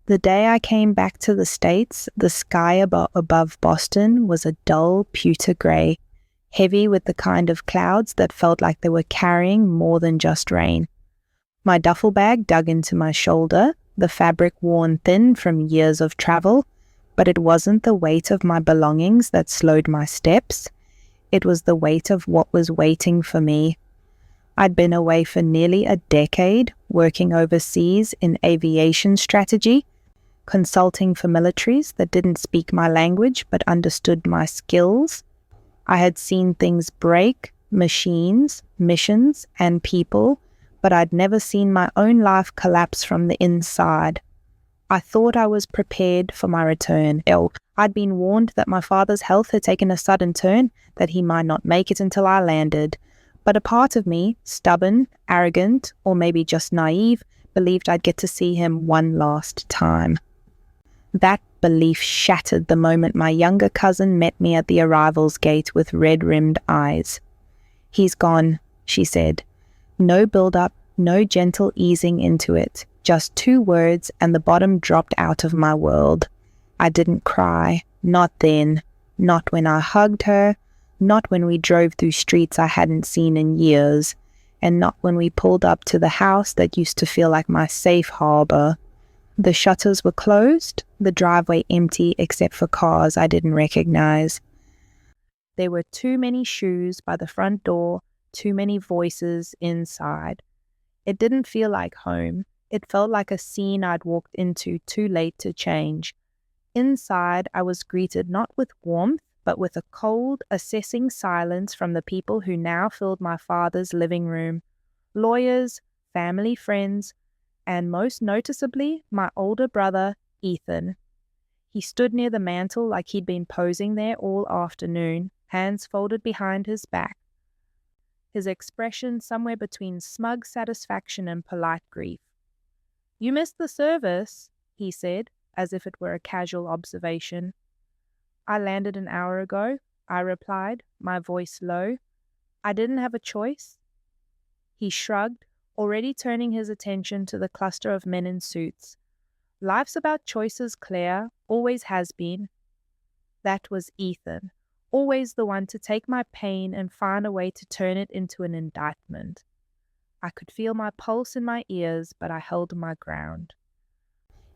The day I came back to the States, the sky above Boston was a dull pewter grey, heavy with the kind of clouds that felt like they were carrying more than just rain. My duffel bag dug into my shoulder, the fabric worn thin from years of travel, but it wasn't the weight of my belongings that slowed my steps. It was the weight of what was waiting for me. I'd been away for nearly a decade, working overseas in aviation strategy, consulting for militaries that didn't speak my language but understood my skills. I had seen things break, machines, missions, and people, but I'd never seen my own life collapse from the inside. I thought I was prepared for my return. I'd been warned that my father's health had taken a sudden turn, that he might not make it until I landed. But a part of me, stubborn, arrogant, or maybe just naive, believed I'd get to see him one last time. That belief shattered the moment my younger cousin met me at the arrivals gate with red-rimmed eyes. "He's gone," she said. No build-up, no gentle easing into it. Just 2 words and the bottom dropped out of my world. I didn't cry, not then, not when I hugged her, not when we drove through streets I hadn't seen in years, and not when we pulled up to the house that used to feel like my safe harbor. The shutters were closed, the driveway empty except for cars I didn't recognize. There were too many shoes by the front door, too many voices inside. It didn't feel like home. It felt like a scene I'd walked into too late to change. Inside, I was greeted not with warmth, but with a cold, assessing silence from the people who now filled my father's living room. Lawyers, family friends, and most noticeably, my older brother, Ethan. He stood near the mantel like he'd been posing there all afternoon, hands folded behind his back. His expression somewhere between smug satisfaction and polite grief. "You missed the service," he said, as if it were a casual observation. "I landed an hour ago," I replied, my voice low. "I didn't have a choice." He shrugged, already turning his attention to the cluster of men in suits. "Life's about choices, Claire, always has been." That was Ethan, always the one to take my pain and find a way to turn it into an indictment. I could feel my pulse in my ears, but I held my ground.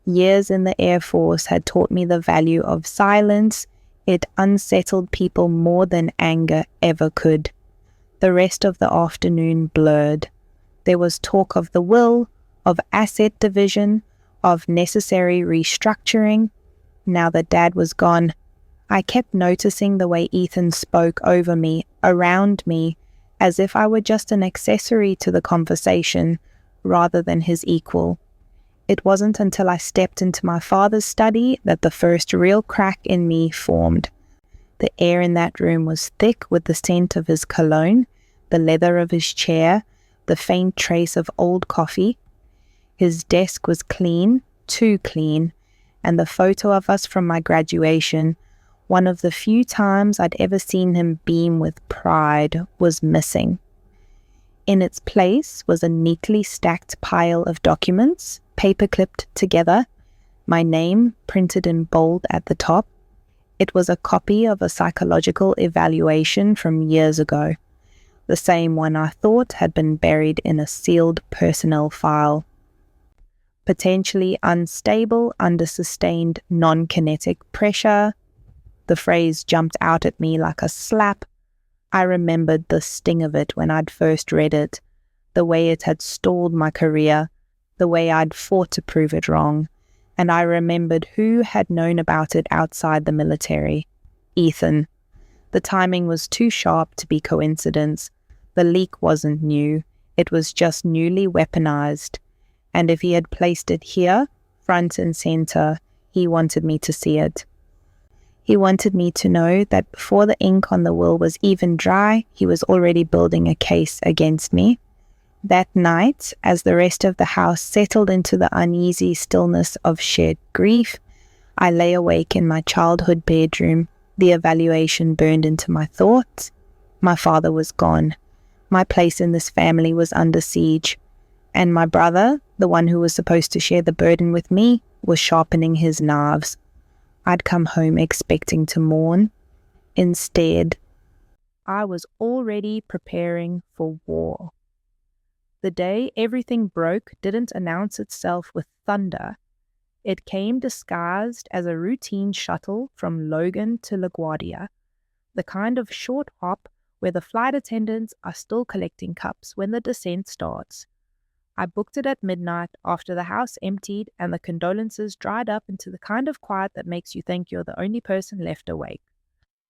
Years in the Air Force had taught me the value of silence. It unsettled people more than anger ever could. The rest of the afternoon blurred. There was talk of the will, of asset division, of necessary restructuring. Now that Dad was gone, I kept noticing the way Ethan spoke over me, around me, as if I were just an accessory to the conversation, rather than his equal. It wasn't until I stepped into my father's study that the first real crack in me formed. The air in that room was thick with the scent of his cologne, the leather of his chair, the faint trace of old coffee. His desk was clean, too clean, and the photo of us from my graduation, one of the few times I'd ever seen him beam with pride, was missing. In its place was a neatly stacked pile of documents, paper-clipped together, my name printed in bold at the top. It was a copy of a psychological evaluation from years ago, the same one I thought had been buried in a sealed personnel file. Potentially unstable under sustained non-kinetic pressure. The phrase jumped out at me like a slap. I remembered the sting of it when I'd first read it, the way it had stalled my career, the way I'd fought to prove it wrong, and I remembered who had known about it outside the military. Ethan. The timing was too sharp to be coincidence. The leak wasn't new, it was just newly weaponized, and if he had placed it here, front and center, he wanted me to see it. He wanted me to know that before the ink on the will was even dry, he was already building a case against me. That night, as the rest of the house settled into the uneasy stillness of shared grief, I lay awake in my childhood bedroom. The evaluation burned into my thoughts. My father was gone. My place in this family was under siege. And my brother, the one who was supposed to share the burden with me, was sharpening his knives. I'd come home expecting to mourn. Instead, I was already preparing for war. The day everything broke didn't announce itself with thunder. It came disguised as a routine shuttle from Logan to LaGuardia, the kind of short hop where the flight attendants are still collecting cups when the descent starts. I booked it at midnight after the house emptied and the condolences dried up into the kind of quiet that makes you think you're the only person left awake.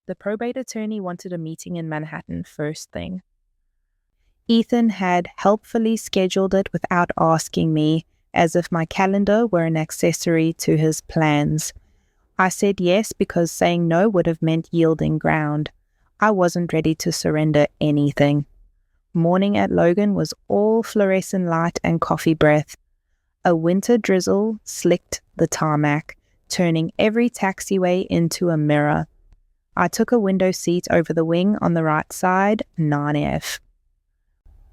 The probate attorney wanted a meeting in Manhattan first thing. Ethan had helpfully scheduled it without asking me, as if my calendar were an accessory to his plans. I said yes because saying no would have meant yielding ground. I wasn't ready to surrender anything. Morning at Logan was all fluorescent light and coffee breath. A winter drizzle slicked the tarmac, turning every taxiway into a mirror. I took a window seat over the wing on the right side, 9F.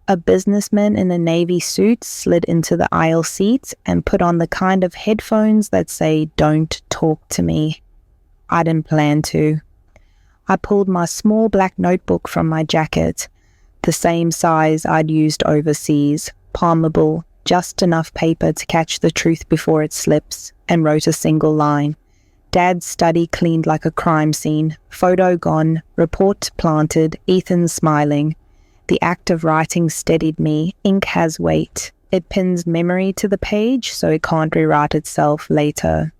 A businessman in a navy suit slid into the aisle seat and put on the kind of headphones that say, "Don't talk to me." I didn't plan to. I pulled my small black notebook from my jacket, the same size I'd used overseas, palmable, just enough paper to catch the truth before it slips, and wrote a single line. Dad's study cleaned like a crime scene, photo gone, report planted, Ethan smiling. The act of writing steadied me. Ink has weight. It pins memory to the page so it can't rewrite itself later.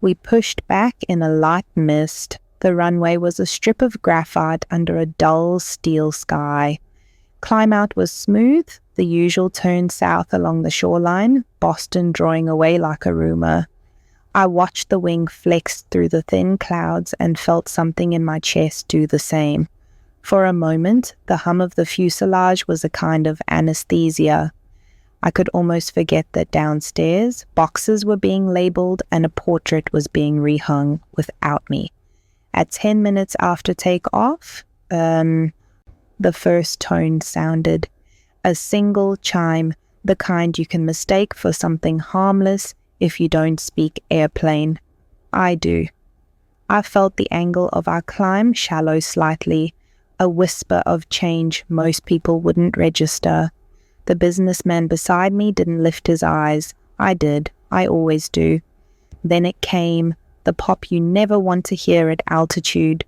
We pushed back in a light mist. The runway was a strip of graphite under a dull steel sky. Climb out was smooth, the usual turn south along the shoreline, Boston drawing away like a rumor. I watched the wing flex through the thin clouds and felt something in my chest do the same. For a moment, the hum of the fuselage was a kind of anesthesia. I could almost forget that downstairs, boxes were being labeled and a portrait was being rehung without me. At 10 minutes after takeoff, the first tone sounded. A single chime, the kind you can mistake for something harmless if you don't speak airplane. I do. I felt the angle of our climb shallow slightly, a whisper of change most people wouldn't register. The businessman beside me didn't lift his eyes. I did. I always do. Then it came, the pop you never want to hear at altitude.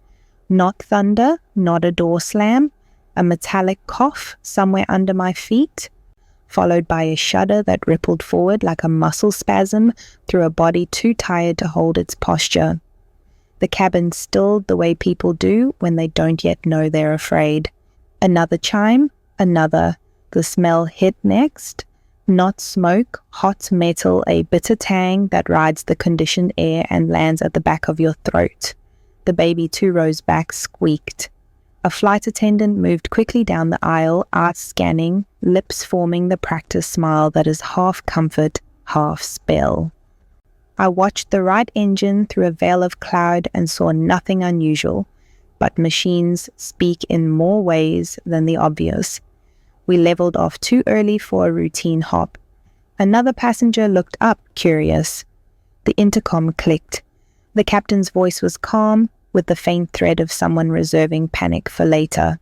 Not thunder, not a door slam, a metallic cough somewhere under my feet, followed by a shudder that rippled forward like a muscle spasm through a body too tired to hold its posture. The cabin stilled the way people do when they don't yet know they're afraid. Another chime, another. The smell hit next. Not smoke, hot metal, a bitter tang that rides the conditioned air and lands at the back of your throat. The baby 2 rows back squeaked. A flight attendant moved quickly down the aisle, eyes scanning, lips forming the practice smile that is half comfort, half spell. I watched the right engine through a veil of cloud and saw nothing unusual, but machines speak in more ways than the obvious. We leveled off too early for a routine hop. Another passenger looked up, curious. The intercom clicked. The captain's voice was calm, with the faint thread of someone reserving panic for later.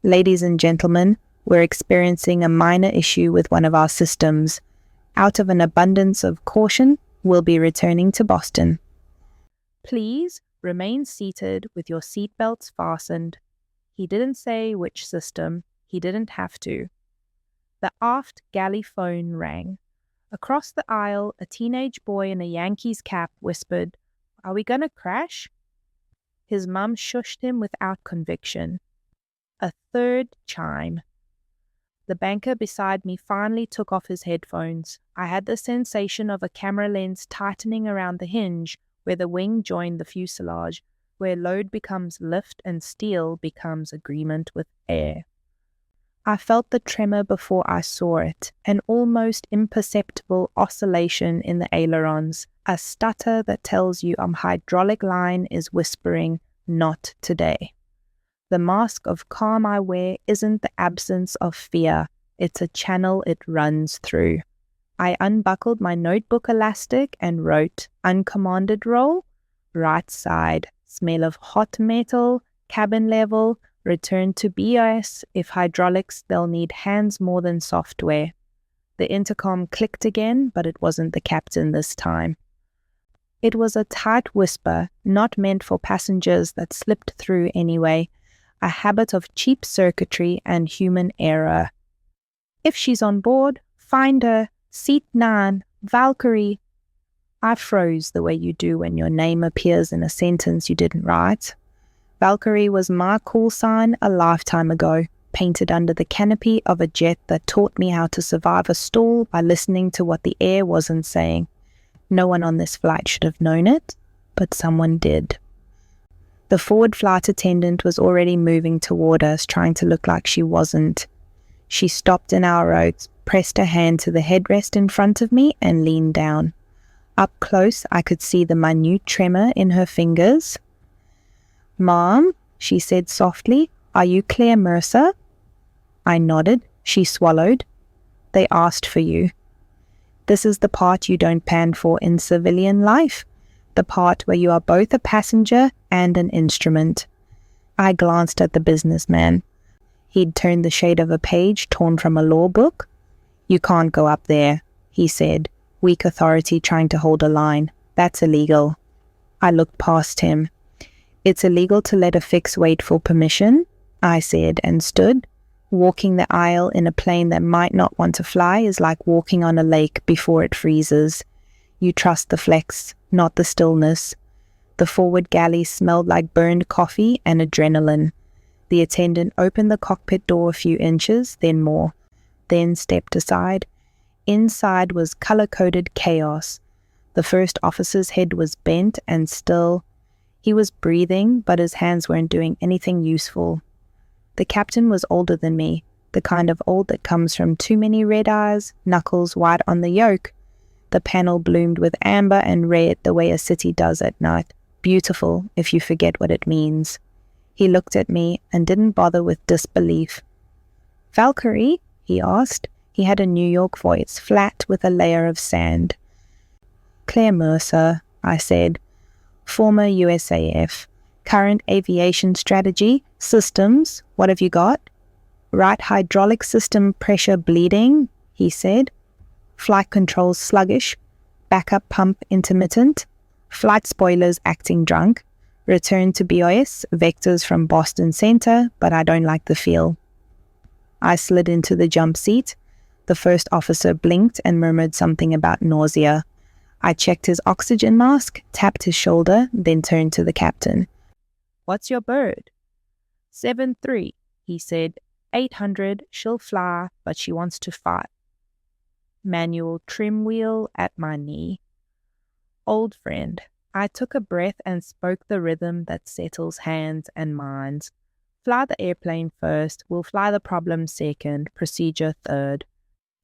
"Ladies and gentlemen, we're experiencing a minor issue with one of our systems. Out of an abundance of caution, we'll be returning to Boston. Please remain seated with your seatbelts fastened." He didn't say which system. He didn't have to. The aft galley phone rang. Across the aisle, a teenage boy in a Yankees cap whispered, "Are we gonna crash?" His mum shushed him without conviction. A third chime. The banker beside me finally took off his headphones. I had the sensation of a camera lens tightening around the hinge where the wing joined the fuselage, where load becomes lift and steel becomes agreement with air. I felt the tremor before I saw it, an almost imperceptible oscillation in the ailerons, a stutter that tells you a hydraulic line is whispering, "Not today." The mask of calm I wear isn't the absence of fear, it's a channel it runs through. I unbuckled my notebook elastic and wrote, uncommanded roll, right side, smell of hot metal, cabin level, return to BOS. If hydraulics, they'll need hands more than software. The intercom clicked again, but it wasn't the captain this time. It was a tight whisper, not meant for passengers, that slipped through anyway, a habit of cheap circuitry and human error. If she's on board, find her. Seat 9, Valkyrie. I froze the way you do when your name appears in a sentence you didn't write. Valkyrie was my call sign a lifetime ago, painted under the canopy of a jet that taught me how to survive a stall by listening to what the air wasn't saying. No one on this flight should have known it, but someone did. The forward flight attendant was already moving toward us, trying to look like she wasn't. She stopped in our road, pressed her hand to the headrest in front of me, and leaned down. Up close, I could see the minute tremor in her fingers. "Mom," she said softly, "are you Claire Mercer?" I nodded. She swallowed. "They asked for you. This is the part you don't pan for in civilian life, the part where you are both a passenger and an instrument." I glanced at the businessman. He'd turned the shade of a page torn from a law book. "You can't go up there," he said, weak authority trying to hold a line. "That's illegal." I looked past him. "It's illegal to let a fix wait for permission," I said, and stood. Walking the aisle in a plane that might not want to fly is like walking on a lake before it freezes. You trust the flex, not the stillness. The forward galley smelled like burned coffee and adrenaline. The attendant opened the cockpit door a few inches, then more, then stepped aside. Inside was color-coded chaos. The first officer's head was bent and still. He was breathing, but his hands weren't doing anything useful. The captain was older than me, the kind of old that comes from too many red eyes, knuckles white on the yoke. The panel bloomed with amber and red the way a city does at night. Beautiful, if you forget what it means. He looked at me and didn't bother with disbelief. "Valkyrie?" he asked. He had a New York voice, flat with a layer of sand. "Claire Mercer," I said. "Former USAF. Current aviation strategy. Systems. What have you got?" "Right hydraulic system pressure bleeding," he said. "Flight controls sluggish. Backup pump intermittent. Flight spoilers acting drunk. Return to BOS, vectors from Boston Center, but I don't like the feel." I slid into the jump seat. The first officer blinked and murmured something about nausea. I checked his oxygen mask, tapped his shoulder, then turned to the captain. "What's your bird?" 7-3, he said. 800, she'll fly, but she wants to fight. Manual trim wheel at my knee. Old friend. I took a breath and spoke the rhythm that settles hands and minds. "Fly the airplane first, we'll fly the problem second, procedure third."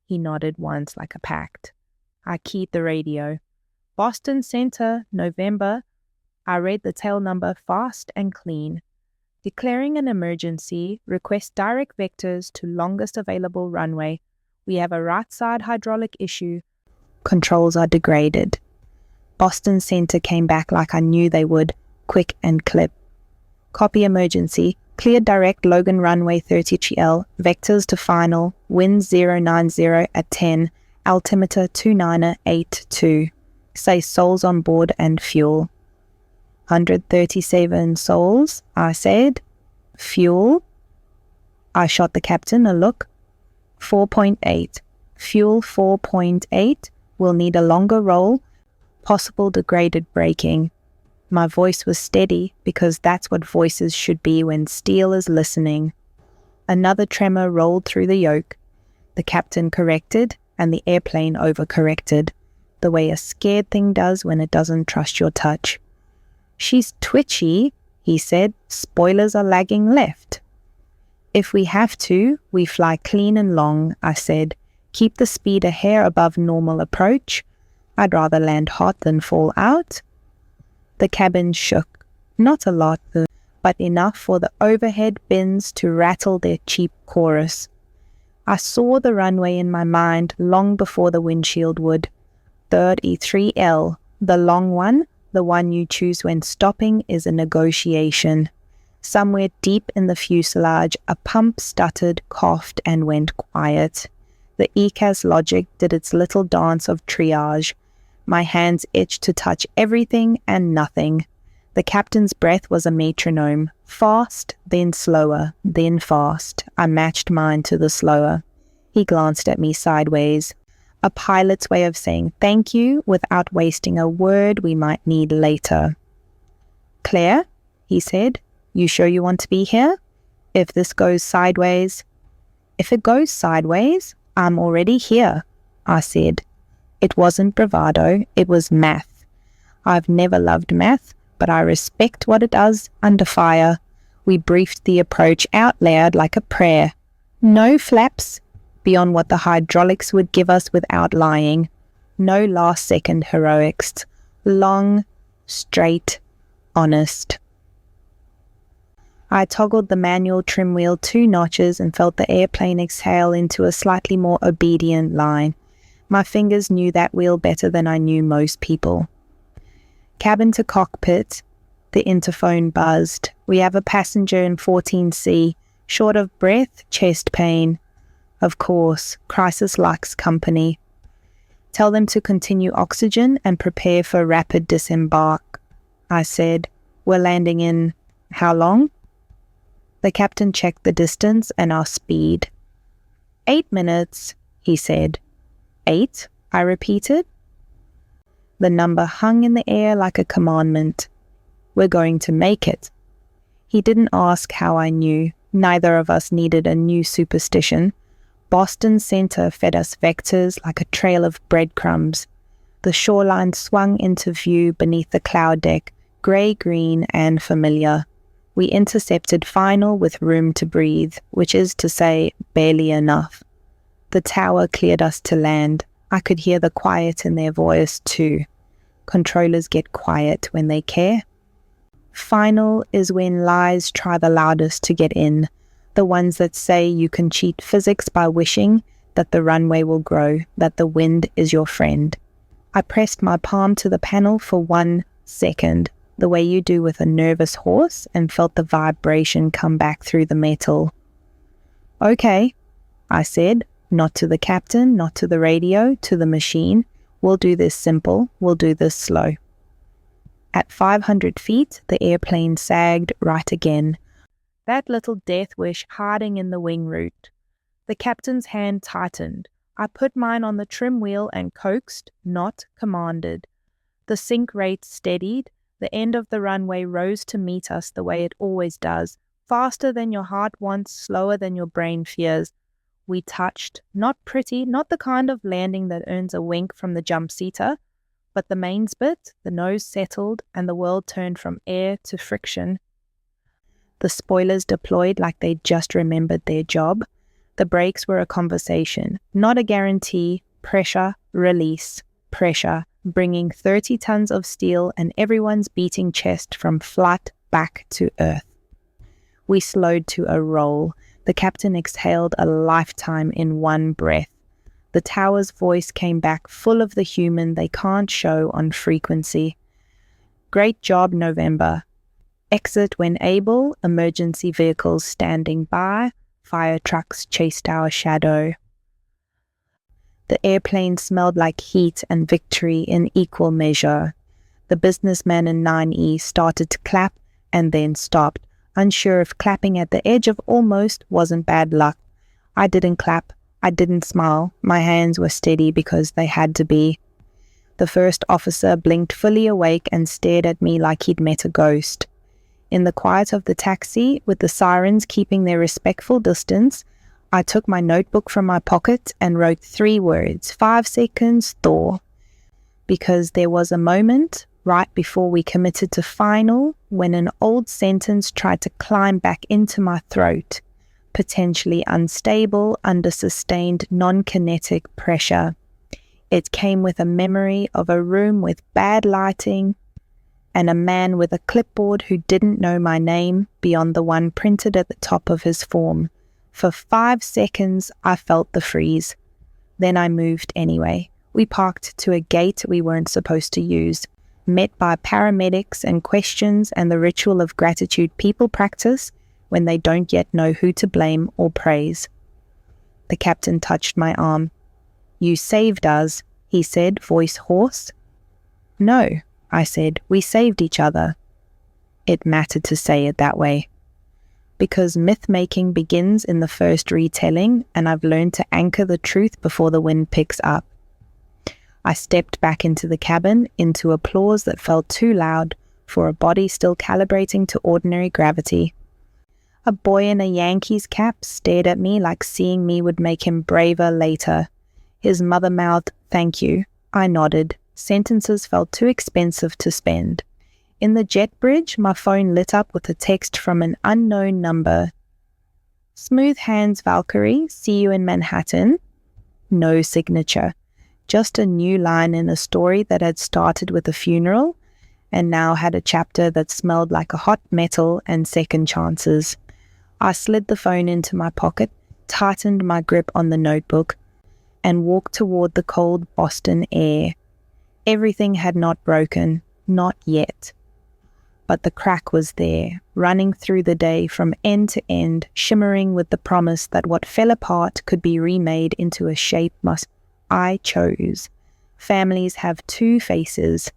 He nodded once like a pact. I keyed the radio. "Boston Center, November." I read the tail number fast and clean. "Declaring an emergency, request direct vectors to longest available runway. We have a right side hydraulic issue. Controls are degraded." Boston Center came back like I knew they would, quick and clip. "Copy emergency. Clear direct Logan runway 30GL. Vectors to final. Wind 090 at 10. Altimeter 2982. Say souls on board and fuel." 137 souls, I said. "Fuel?" I shot the captain a look. 4.8. Fuel 4.8. We'll need a longer roll. Possible degraded braking. My voice was steady because that's what voices should be when steel is listening. Another tremor rolled through the yoke. The captain corrected and the airplane overcorrected, the way a scared thing does when it doesn't trust your touch. "She's twitchy," he said. "Spoilers are lagging left." "If we have to, we fly clean and long," I said. "Keep the speed a hair above normal approach. I'd rather land hot than fall out." The cabin shook. Not a lot, but enough for the overhead bins to rattle their cheap chorus. I saw the runway in my mind long before the windshield would. 33L, the long one, the one you choose when stopping, is a negotiation. Somewhere deep in the fuselage, a pump stuttered, coughed, and went quiet. The ECAS logic did its little dance of triage. My hands itched to touch everything and nothing. The captain's breath was a metronome. Fast, then slower, then fast. I matched mine to the slower. He glanced at me sideways. A pilot's way of saying thank you without wasting a word we might need later. "Claire," he said, "you sure you want to be here? If this goes sideways—" "If it goes sideways, I'm already here," I said. It wasn't bravado, it was math. I've never loved math, but I respect what it does under fire. We briefed the approach out loud like a prayer. No flaps beyond what the hydraulics would give us without lying. No last-second heroics. Long, straight, honest. I toggled the manual trim wheel 2 notches and felt the airplane exhale into a slightly more obedient line. My fingers knew that wheel better than I knew most people. Cabin to cockpit, the interphone buzzed. "We have a passenger in 14C, short of breath, chest pain." Of course, crisis likes company. "Tell them to continue oxygen and prepare for rapid disembark," I said. "We're landing in how long?" The captain checked the distance and our speed. 8 minutes, he said. 8, I repeated. The number hung in the air like a commandment. "We're going to make it." He didn't ask how I knew. Neither of us needed a new superstition. Boston Center fed us vectors like a trail of breadcrumbs. The shoreline swung into view beneath the cloud deck, grey-green and familiar. We intercepted final with room to breathe, which is to say, barely enough. The tower cleared us to land. I could hear the quiet in their voice too. Controllers get quiet when they care. Final is when lies try the loudest to get in. The ones that say you can cheat physics by wishing, that the runway will grow, that the wind is your friend. I pressed my palm to the panel for 1 second, the way you do with a nervous horse, and felt the vibration come back through the metal. "Okay," I said, not to the captain, not to the radio, to the machine. "We'll do this simple, we'll do this slow." At 500 feet, the airplane sagged right again. That little death wish hiding in the wing root. The captain's hand tightened. I put mine on the trim wheel and coaxed, not commanded. The sink rate steadied. The end of the runway rose to meet us the way it always does, faster than your heart wants, slower than your brain fears. We touched, not pretty, not the kind of landing that earns a wink from the jump-seater, but the mains bit, the nose settled, and the world turned from air to friction. The spoilers deployed like they just remembered their job. The brakes were a conversation, not a guarantee. Pressure, release, pressure, bringing 30 tons of steel and everyone's beating chest from flight back to earth. We slowed to a roll. The captain exhaled a lifetime in one breath. The tower's voice came back full of the human they can't show on frequency. "Great job, November. Exit when able, emergency vehicles standing by, fire trucks chased our shadow." The airplane smelled like heat and victory in equal measure. The businessman in 9E started to clap and then stopped, unsure if clapping at the edge of almost wasn't bad luck. I didn't clap. I didn't smile. My hands were steady because they had to be. The first officer blinked fully awake and stared at me like he'd met a ghost. In the quiet of the taxi, with the sirens keeping their respectful distance, I took my notebook from my pocket and wrote 3 words, 5 seconds, Thor. Because there was a moment, right before we committed to final, when an old sentence tried to climb back into my throat, potentially unstable under sustained non-kinetic pressure. It came with a memory of a room with bad lighting and a man with a clipboard who didn't know my name beyond the one printed at the top of his form. For 5 seconds, I felt the freeze. Then I moved anyway. We parked to a gate we weren't supposed to use, met by paramedics and questions and the ritual of gratitude people practice when they don't yet know who to blame or praise. The captain touched my arm. "You saved us," he said, voice hoarse. "No," I said, "we saved each other." It mattered to say it that way. Because myth-making begins in the first retelling, and I've learned to anchor the truth before the wind picks up. I stepped back into the cabin, into applause that felt too loud for a body still calibrating to ordinary gravity. A boy in a Yankees cap stared at me like seeing me would make him braver later. His mother mouthed, "Thank you." I nodded. Sentences felt too expensive to spend. In the jet bridge, my phone lit up with a text from an unknown number. "Smooth hands, Valkyrie. See you in Manhattan." No signature. Just a new line in a story that had started with a funeral and now had a chapter that smelled like a hot metal and second chances. I slid the phone into my pocket, tightened my grip on the notebook, and walked toward the cold Boston air. Everything had not broken, not yet. But the crack was there, running through the day from end to end, shimmering with the promise that what fell apart could be remade into a shape I chose. Families have 2 faces.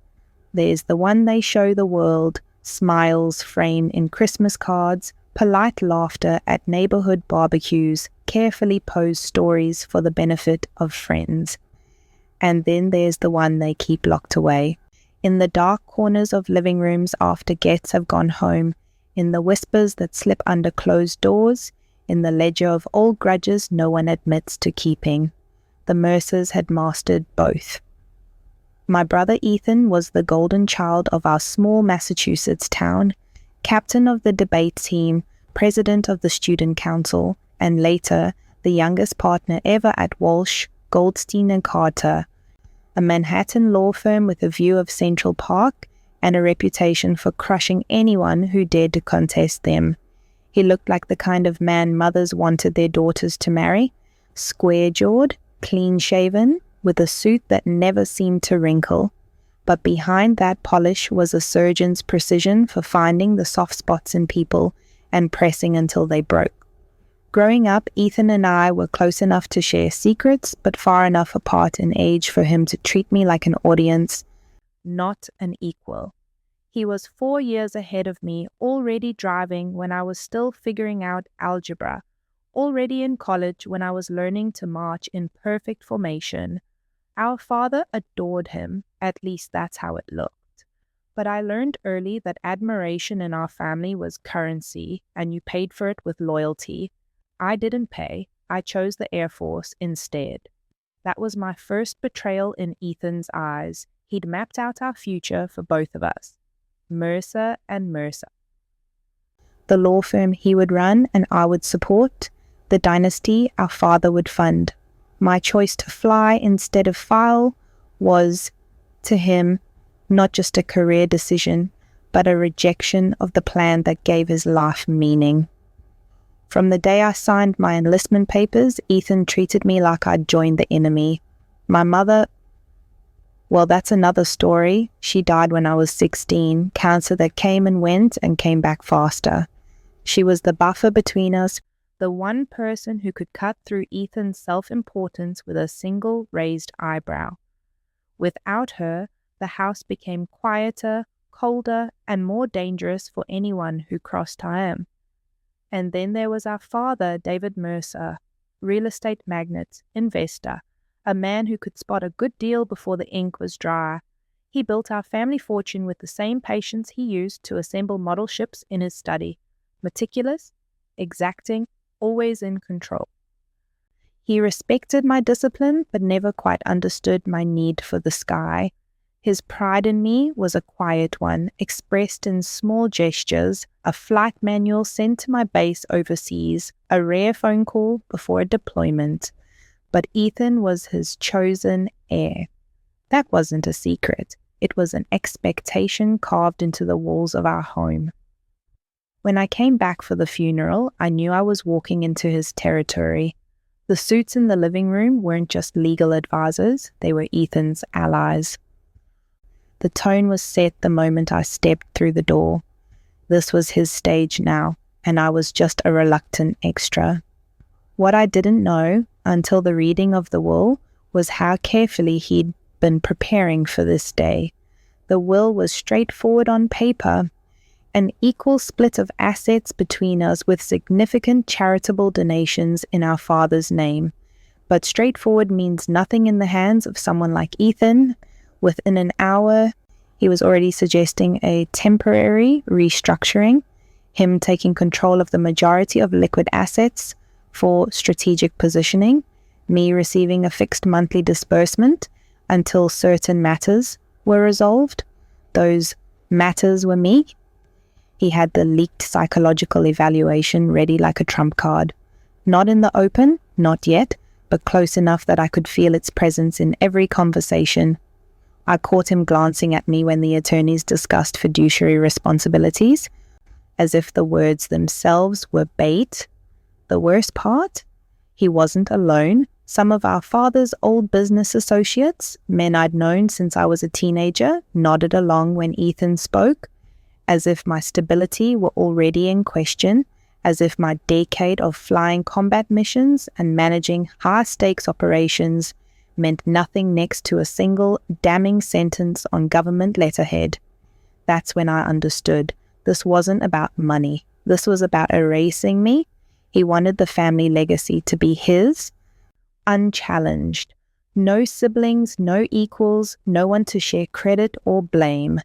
There's the one they show the world, smiles framed in Christmas cards, polite laughter at neighborhood barbecues, carefully posed stories for the benefit of friends. And then there's the one they keep locked away. In the dark corners of living rooms after guests have gone home, in the whispers that slip under closed doors, in the ledger of old grudges no one admits to keeping. The Mercers had mastered both. My brother Ethan was the golden child of our small Massachusetts town, captain of the debate team, president of the student council, and later the youngest partner ever at Walsh, Goldstein and Carter, a Manhattan law firm with a view of Central Park and a reputation for crushing anyone who dared to contest them. He looked like the kind of man mothers wanted their daughters to marry, square-jawed, clean-shaven, with a suit that never seemed to wrinkle. But behind that polish was a surgeon's precision for finding the soft spots in people and pressing until they broke. Growing up, Ethan and I were close enough to share secrets, but far enough apart in age for him to treat me like an audience, not an equal. He was 4 years ahead of me, already driving when I was still figuring out algebra, already in college when I was learning to march in perfect formation. Our father adored him, at least that's how it looked. But I learned early that admiration in our family was currency, and you paid for it with loyalty. I didn't pay. I chose the Air Force instead. That was my first betrayal in Ethan's eyes. He'd mapped out our future for both of us. Mercer and Mercer. The law firm he would run and I would support. The dynasty our father would fund. My choice to fly instead of file was, to him, not just a career decision, but a rejection of the plan that gave his life meaning. From the day I signed my enlistment papers, Ethan treated me like I'd joined the enemy. My mother, well, that's another story. She died when I was 16, cancer that came and went and came back faster. She was the buffer between us, the one person who could cut through Ethan's self-importance with a single raised eyebrow. Without her, the house became quieter, colder, and more dangerous for anyone who crossed him. And then there was our father, David Mercer, real estate magnate, investor, a man who could spot a good deal before the ink was dry. He built our family fortune with the same patience he used to assemble model ships in his study. Meticulous, exacting, always in control. He respected my discipline, but never quite understood my need for the sky. His pride in me was a quiet one, expressed in small gestures, a flight manual sent to my base overseas, a rare phone call before a deployment. But Ethan was his chosen heir. That wasn't a secret. It was an expectation carved into the walls of our home. When I came back for the funeral, I knew I was walking into his territory. The suits in the living room weren't just legal advisors, they were Ethan's allies. The tone was set the moment I stepped through the door. This was his stage now, and I was just a reluctant extra. What I didn't know, until the reading of the will, was how carefully he'd been preparing for this day. The will was straightforward on paper, an equal split of assets between us with significant charitable donations in our father's name. But straightforward means nothing in the hands of someone like Ethan. Within an hour, he was already suggesting a temporary restructuring, him taking control of the majority of liquid assets for strategic positioning, me receiving a fixed monthly disbursement until certain matters were resolved. Those matters were me. He had the leaked psychological evaluation ready like a trump card. Not in the open, not yet, but close enough that I could feel its presence in every conversation. I caught him glancing at me when the attorneys discussed fiduciary responsibilities, as if the words themselves were bait. The worst part? He wasn't alone. Some of our father's old business associates, men I'd known since I was a teenager, nodded along when Ethan spoke, as if my stability were already in question, as if my decade of flying combat missions and managing high-stakes operations meant nothing next to a single damning sentence on government letterhead. That's when I understood. This wasn't about money. This was about erasing me. He wanted the family legacy to be his, unchallenged. No siblings, no equals, no one to share credit or blame.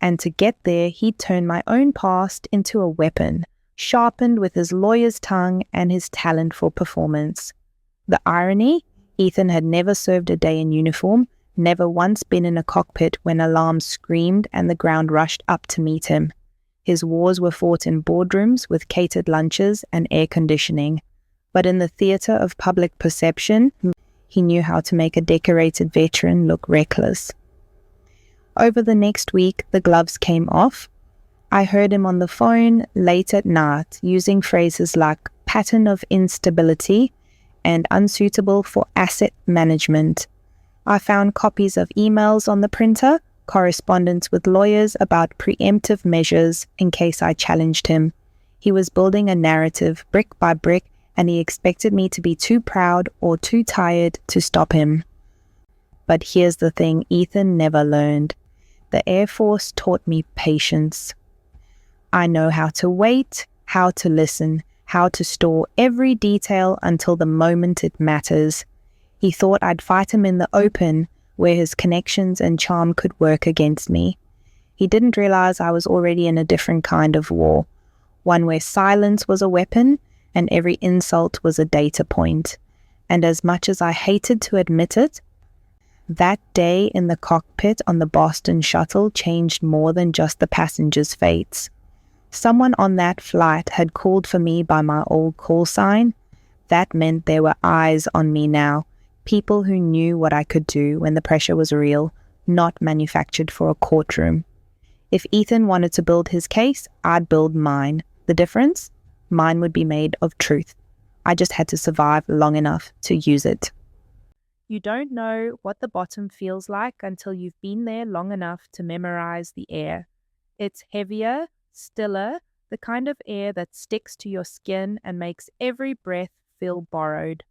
And to get there, he turned my own past into a weapon, sharpened with his lawyer's tongue and his talent for performance. The irony? Ethan had never served a day in uniform, never once been in a cockpit when alarms screamed and the ground rushed up to meet him. His wars were fought in boardrooms with catered lunches and air conditioning. But in the theater of public perception, he knew how to make a decorated veteran look reckless. Over the next week, the gloves came off. I heard him on the phone late at night, using phrases like pattern of instability and unsuitable for asset management. I found copies of emails on the printer, correspondence with lawyers about preemptive measures in case I challenged him. He was building a narrative brick by brick, and he expected me to be too proud or too tired to stop him. But here's the thing Ethan never learned. The Air Force taught me patience. I know how to wait, how to listen, how to store every detail until the moment it matters. He thought I'd fight him in the open, where his connections and charm could work against me. He didn't realize I was already in a different kind of war, one where silence was a weapon and every insult was a data point. And as much as I hated to admit it, that day in the cockpit on the Boston shuttle changed more than just the passengers' fates. Someone on that flight had called for me by my old call sign. That meant there were eyes on me now, people who knew what I could do when the pressure was real, not manufactured for a courtroom. If Ethan wanted to build his case, I'd build mine. The difference? Mine would be made of truth. I just had to survive long enough to use it. You don't know what the bottom feels like until you've been there long enough to memorize the air. It's heavier, stiller, the kind of air that sticks to your skin and makes every breath feel borrowed.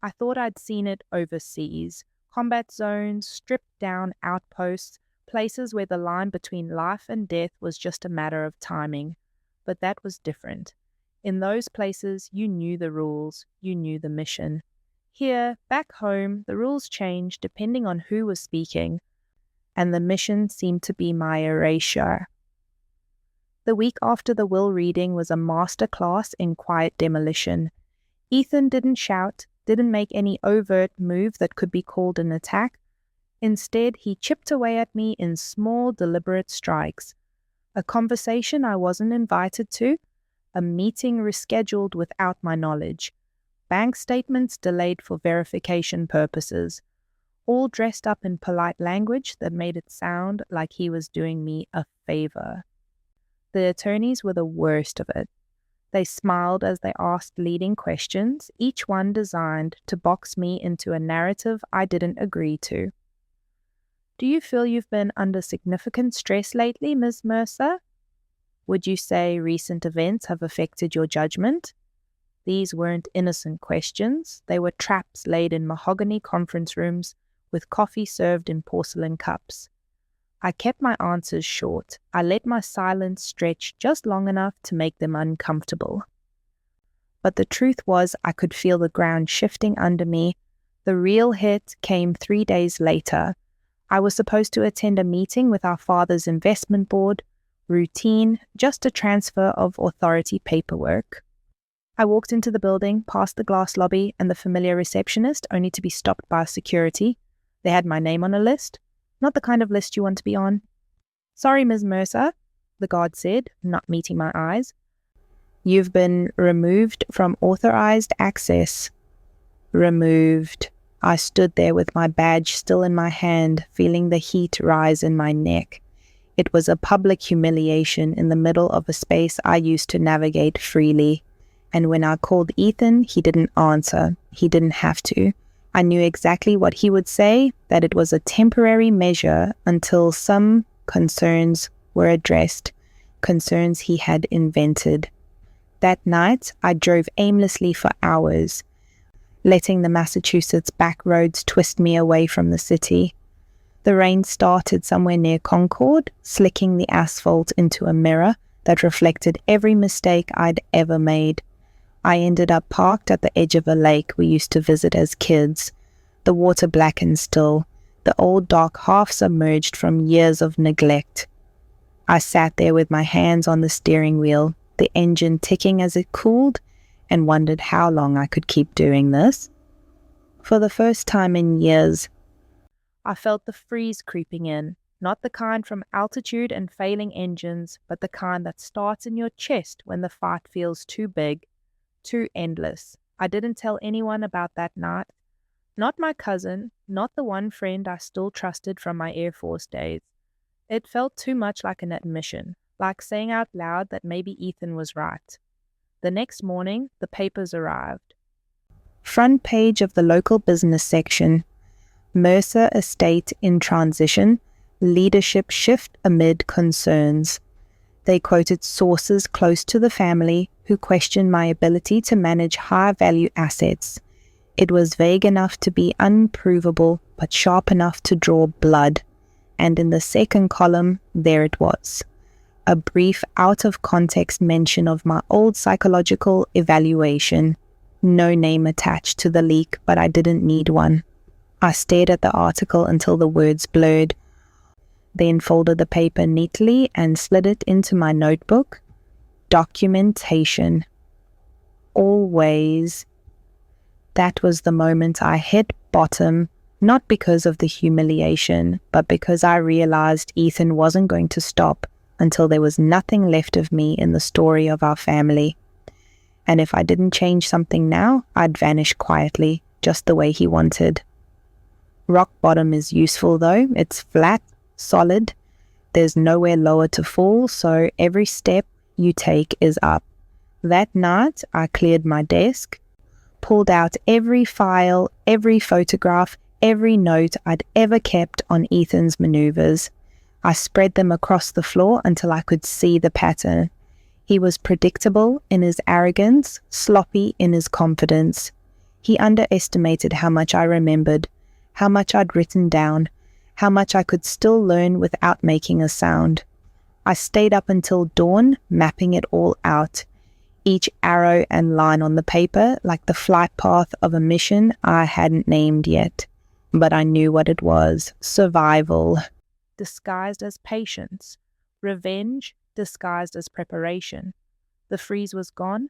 I thought I'd seen it overseas. Combat zones, stripped down outposts, places where the line between life and death was just a matter of timing. But that was different. In those places, you knew the rules, you knew the mission. Here, back home, the rules changed depending on who was speaking, and the mission seemed to be my erasure. The week after the will reading was a master class in quiet demolition. Ethan didn't shout, didn't make any overt move that could be called an attack. Instead, he chipped away at me in small, deliberate strikes. A conversation I wasn't invited to, a meeting rescheduled without my knowledge, bank statements delayed for verification purposes, all dressed up in polite language that made it sound like he was doing me a favor. The attorneys were the worst of it. They smiled as they asked leading questions, each one designed to box me into a narrative I didn't agree to. Do you feel you've been under significant stress lately, Ms. Mercer? Would you say recent events have affected your judgment? These weren't innocent questions. They were traps laid in mahogany conference rooms with coffee served in porcelain cups. I kept my answers short. I let my silence stretch just long enough to make them uncomfortable. But the truth was, I could feel the ground shifting under me. The real hit came 3 days later. I was supposed to attend a meeting with our father's investment board. Routine, just a transfer of authority paperwork. I walked into the building, past the glass lobby and the familiar receptionist, only to be stopped by security. They had my name on a list. Not the kind of list you want to be on. Sorry, Ms. Mercer, the guard said, not meeting my eyes. You've been removed from authorized access. Removed. I stood there with my badge still in my hand, feeling the heat rise in my neck. It was a public humiliation in the middle of a space I used to navigate freely. And when I called Ethan, he didn't answer. He didn't have to. I knew exactly what he would say, that it was a temporary measure until some concerns were addressed, concerns he had invented. That night, I drove aimlessly for hours, letting the Massachusetts back roads twist me away from the city. The rain started somewhere near Concord, slicking the asphalt into a mirror that reflected every mistake I'd ever made. I ended up parked at the edge of a lake we used to visit as kids. The water blackened still, the old dock half submerged from years of neglect. I sat there with my hands on the steering wheel, the engine ticking as it cooled, and wondered how long I could keep doing this. For the first time in years, I felt the freeze creeping in, not the kind from altitude and failing engines, but the kind that starts in your chest when the fight feels too big, too endless. I didn't tell anyone about that night. Not my cousin, not the one friend I still trusted from my Air Force days. It felt too much like an admission, like saying out loud that maybe Ethan was right. The next morning, the papers arrived. Front page of the local business section. Mercer Estate in transition. Leadership shift amid concerns. They quoted sources close to the family who questioned my ability to manage high-value assets. It was vague enough to be unprovable, but sharp enough to draw blood. And in the second column, there it was. A brief, out-of-context mention of my old psychological evaluation. No name attached to the leak, but I didn't need one. I stared at the article until the words blurred, then folded the paper neatly and slid it into my notebook. Documentation. Always. That was the moment I hit bottom, not because of the humiliation, but because I realized Ethan wasn't going to stop until there was nothing left of me in the story of our family. And if I didn't change something now, I'd vanish quietly, just the way he wanted. Rock bottom is useful though. It's flat, solid. There's nowhere lower to fall, so every step you take is up. That night, I cleared my desk, pulled out every file, every photograph, every note I'd ever kept on Ethan's maneuvers. I spread them across the floor until I could see the pattern. He was predictable in his arrogance, sloppy in his confidence. He underestimated how much I remembered, how much I'd written down, how much I could still learn without making a sound. I stayed up until dawn, mapping it all out, each arrow and line on the paper like the flight path of a mission I hadn't named yet. But I knew what it was: survival, disguised as patience, revenge, disguised as preparation. The freeze was gone.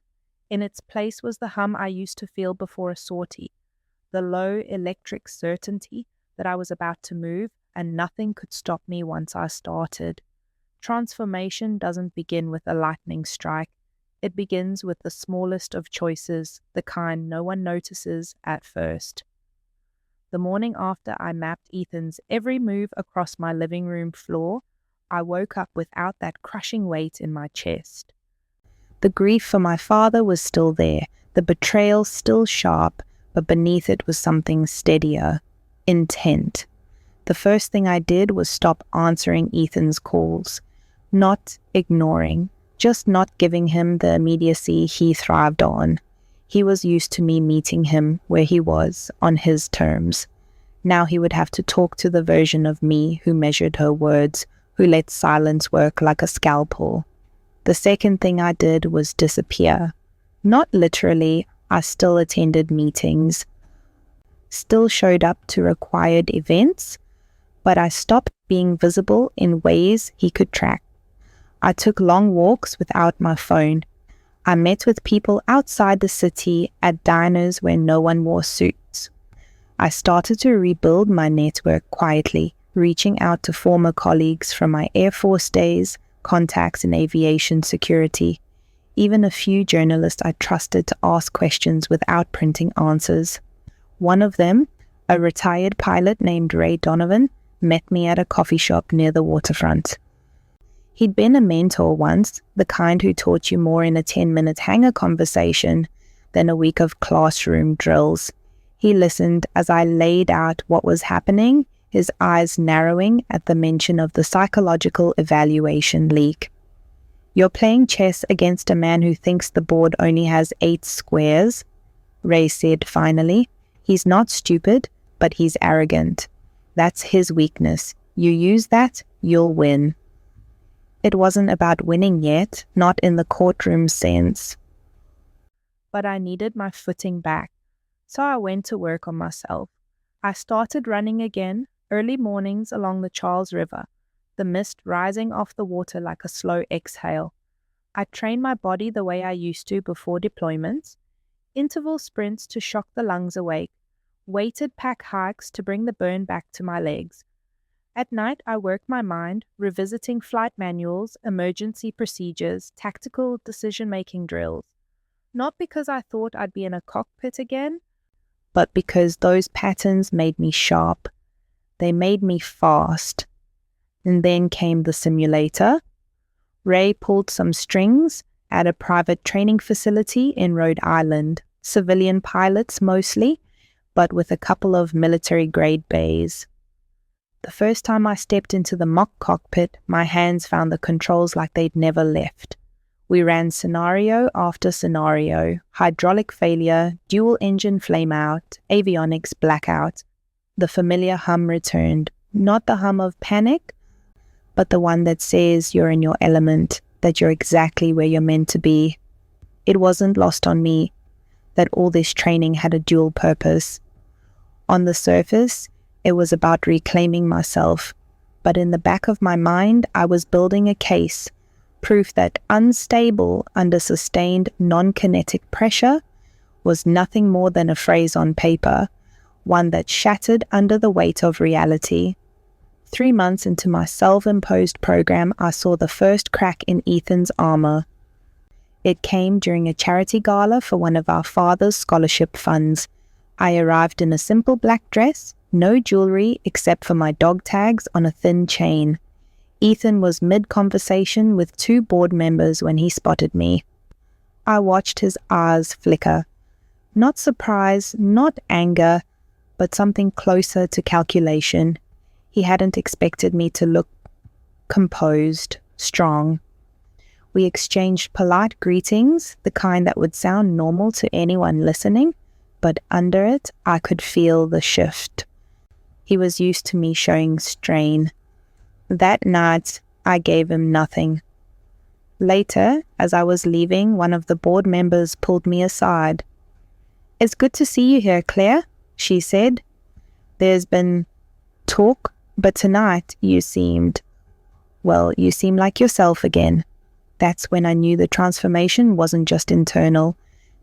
In its place was the hum I used to feel before a sortie, the low electric certainty that I was about to move and nothing could stop me once I started. Transformation doesn't begin with a lightning strike. It begins with the smallest of choices, the kind no one notices at first. The morning after I mapped Ethan's every move across my living room floor, I woke up without that crushing weight in my chest. The grief for my father was still there, the betrayal still sharp, but beneath it was something steadier, intent. The first thing I did was stop answering Ethan's calls, not ignoring, just not giving him the immediacy he thrived on. He was used to me meeting him where he was, on his terms. Now he would have to talk to the version of me who measured her words, who let silence work like a scalpel. The second thing I did was disappear. Not literally, I still attended meetings, still showed up to required events, but I stopped being visible in ways he could track. I took long walks without my phone. I met with people outside the city at diners where no one wore suits. I started to rebuild my network quietly, reaching out to former colleagues from my Air Force days, contacts in aviation security, even a few journalists I trusted to ask questions without printing answers. One of them, a retired pilot named Ray Donovan, met me at a coffee shop near the waterfront. He'd been a mentor once, the kind who taught you more in a 10-minute hangar conversation than a week of classroom drills. He listened as I laid out what was happening, his eyes narrowing at the mention of the psychological evaluation leak. "You're playing chess against a man who thinks the board only has 8 squares," Ray said finally. "He's not stupid, but he's arrogant. That's his weakness. You use that, you'll win." It wasn't about winning yet, not in the courtroom sense. But I needed my footing back, so I went to work on myself. I started running again, early mornings along the Charles River, the mist rising off the water like a slow exhale. I trained my body the way I used to before deployments, interval sprints to shock the lungs awake, weighted pack hikes to bring the burn back to my legs. At night, I worked my mind, revisiting flight manuals, emergency procedures, tactical decision-making drills. Not because I thought I'd be in a cockpit again, but because those patterns made me sharp. They made me fast. And then came the simulator. Ray pulled some strings at a private training facility in Rhode Island, civilian pilots mostly, but with a couple of military-grade bays. The first time I stepped into the mock cockpit, my hands found the controls like they'd never left. We ran scenario after scenario, hydraulic failure, dual engine flameout, avionics blackout. The familiar hum returned, not the hum of panic, but the one that says you're in your element, that you're exactly where you're meant to be. It wasn't lost on me that all this training had a dual purpose. On the surface, it was about reclaiming myself, but in the back of my mind, I was building a case, proof that unstable under sustained non-kinetic pressure was nothing more than a phrase on paper, one that shattered under the weight of reality. 3 months into my self-imposed program, I saw the first crack in Ethan's armor. It came during a charity gala for one of our father's scholarship funds. I arrived in a simple black dress, no jewelry except for my dog tags on a thin chain. Ethan was mid-conversation with 2 board members when he spotted me. I watched his eyes flicker. Not surprise, not anger, but something closer to calculation. He hadn't expected me to look composed, strong. We exchanged polite greetings, the kind that would sound normal to anyone listening, but under it, I could feel the shift. He was used to me showing strain. That night, I gave him nothing. Later, as I was leaving, one of the board members pulled me aside. "It's good to see you here, Claire," she said. "There's been talk, but tonight you seem like yourself again." That's when I knew the transformation wasn't just internal.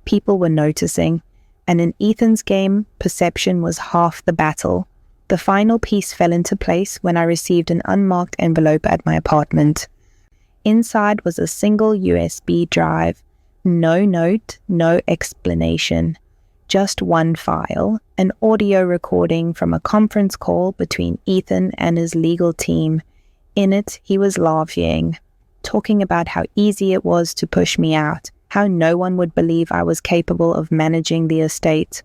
People were noticing, and in Ethan's game, perception was half the battle. The final piece fell into place when I received an unmarked envelope at my apartment. Inside was a single USB drive. No note, no explanation. Just one file, an audio recording from a conference call between Ethan and his legal team. In it, he was laughing, talking about how easy it was to push me out, how no one would believe I was capable of managing the estate.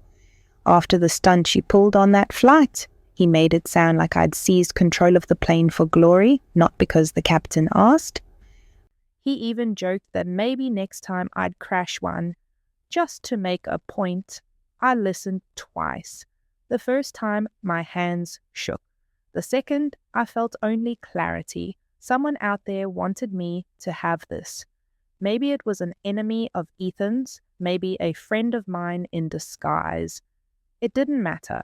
After the stunt she pulled on that flight, he made it sound like I'd seized control of the plane for glory, not because the captain asked. He even joked that maybe next time I'd crash one, just to make a point. I listened twice. The first time, my hands shook. The second, I felt only clarity. Someone out there wanted me to have this. Maybe it was an enemy of Ethan's, maybe a friend of mine in disguise. It didn't matter.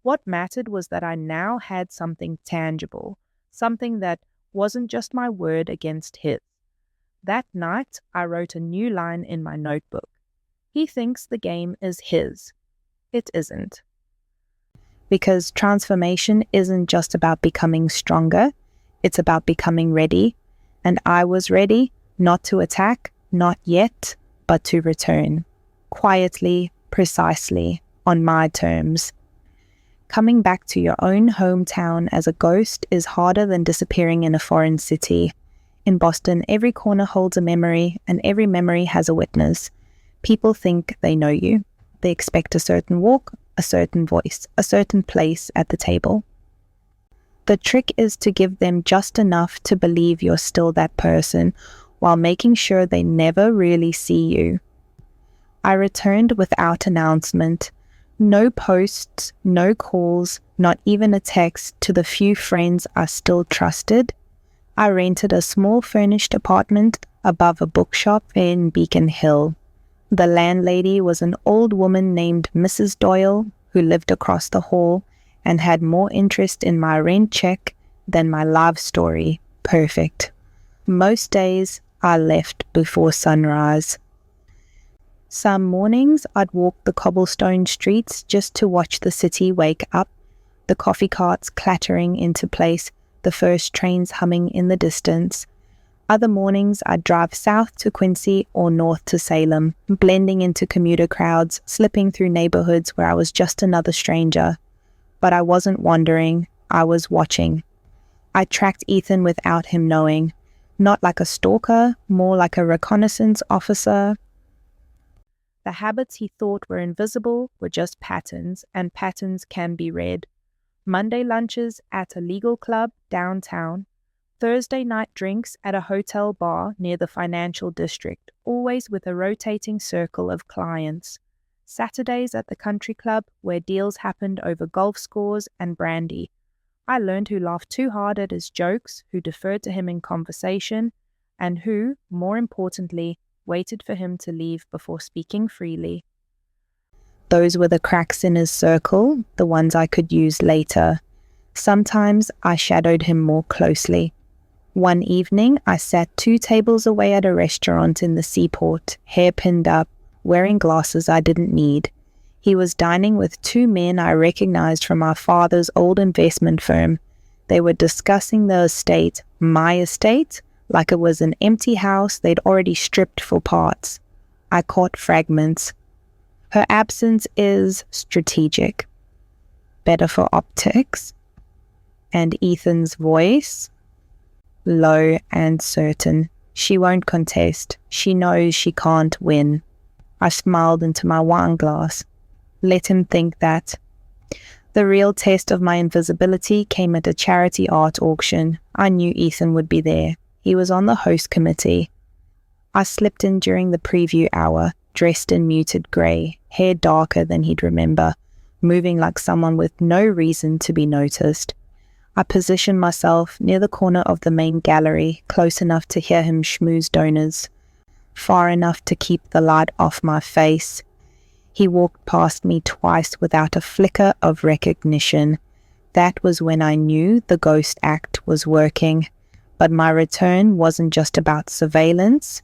What mattered was that I now had something tangible, something that wasn't just my word against his. That night, I wrote a new line in my notebook. He thinks the game is his. It isn't. Because transformation isn't just about becoming stronger, it's about becoming ready. And I was ready, not to attack, not yet, but to return. Quietly, precisely, on my terms. Coming back to your own hometown as a ghost is harder than disappearing in a foreign city. In Boston, every corner holds a memory, and every memory has a witness. People think they know you. They expect a certain walk, a certain voice, a certain place at the table. The trick is to give them just enough to believe you're still that person, while making sure they never really see you. I returned without announcement. No posts, no calls, not even a text to the few friends I still trusted. I rented a small furnished apartment above a bookshop in Beacon Hill. The landlady was an old woman named Mrs. Doyle, who lived across the hall and had more interest in my rent check than my love story. Perfect. Most days, I left before sunrise. Some mornings, I'd walk the cobblestone streets just to watch the city wake up, the coffee carts clattering into place, the first trains humming in the distance. Other mornings, I'd drive south to Quincy or north to Salem, blending into commuter crowds, slipping through neighborhoods where I was just another stranger. But I wasn't wandering, I was watching. I tracked Ethan without him knowing, not like a stalker, more like a reconnaissance officer. The habits he thought were invisible were just patterns, and patterns can be read. Monday lunches at a legal club downtown, Thursday night drinks at a hotel bar near the financial district, always with a rotating circle of clients. Saturdays at the country club where deals happened over golf scores and brandy. I learned who laughed too hard at his jokes, who deferred to him in conversation, and who, more importantly, waited for him to leave before speaking freely. Those were the cracks in his circle, the ones I could use later. Sometimes I shadowed him more closely. One evening, I sat 2 tables away at a restaurant in the Seaport, hair pinned up, wearing glasses I didn't need. He was dining with 2 men I recognized from our father's old investment firm. They were discussing the estate, my estate, like it was an empty house they'd already stripped for parts. I caught fragments. Her absence is strategic. Better for optics. And Ethan's voice? Low and certain. She won't contest. She knows she can't win. I smiled into my wine glass. Let him think that. The real test of my invisibility came at a charity art auction. I knew Ethan would be there. He was on the host committee. I slipped in during the preview hour, dressed in muted grey, hair darker than he'd remember, moving like someone with no reason to be noticed. I positioned myself near the corner of the main gallery, close enough to hear him schmooze donors, far enough to keep the light off my face. He walked past me twice without a flicker of recognition. That was when I knew the ghost act was working. But my return wasn't just about surveillance.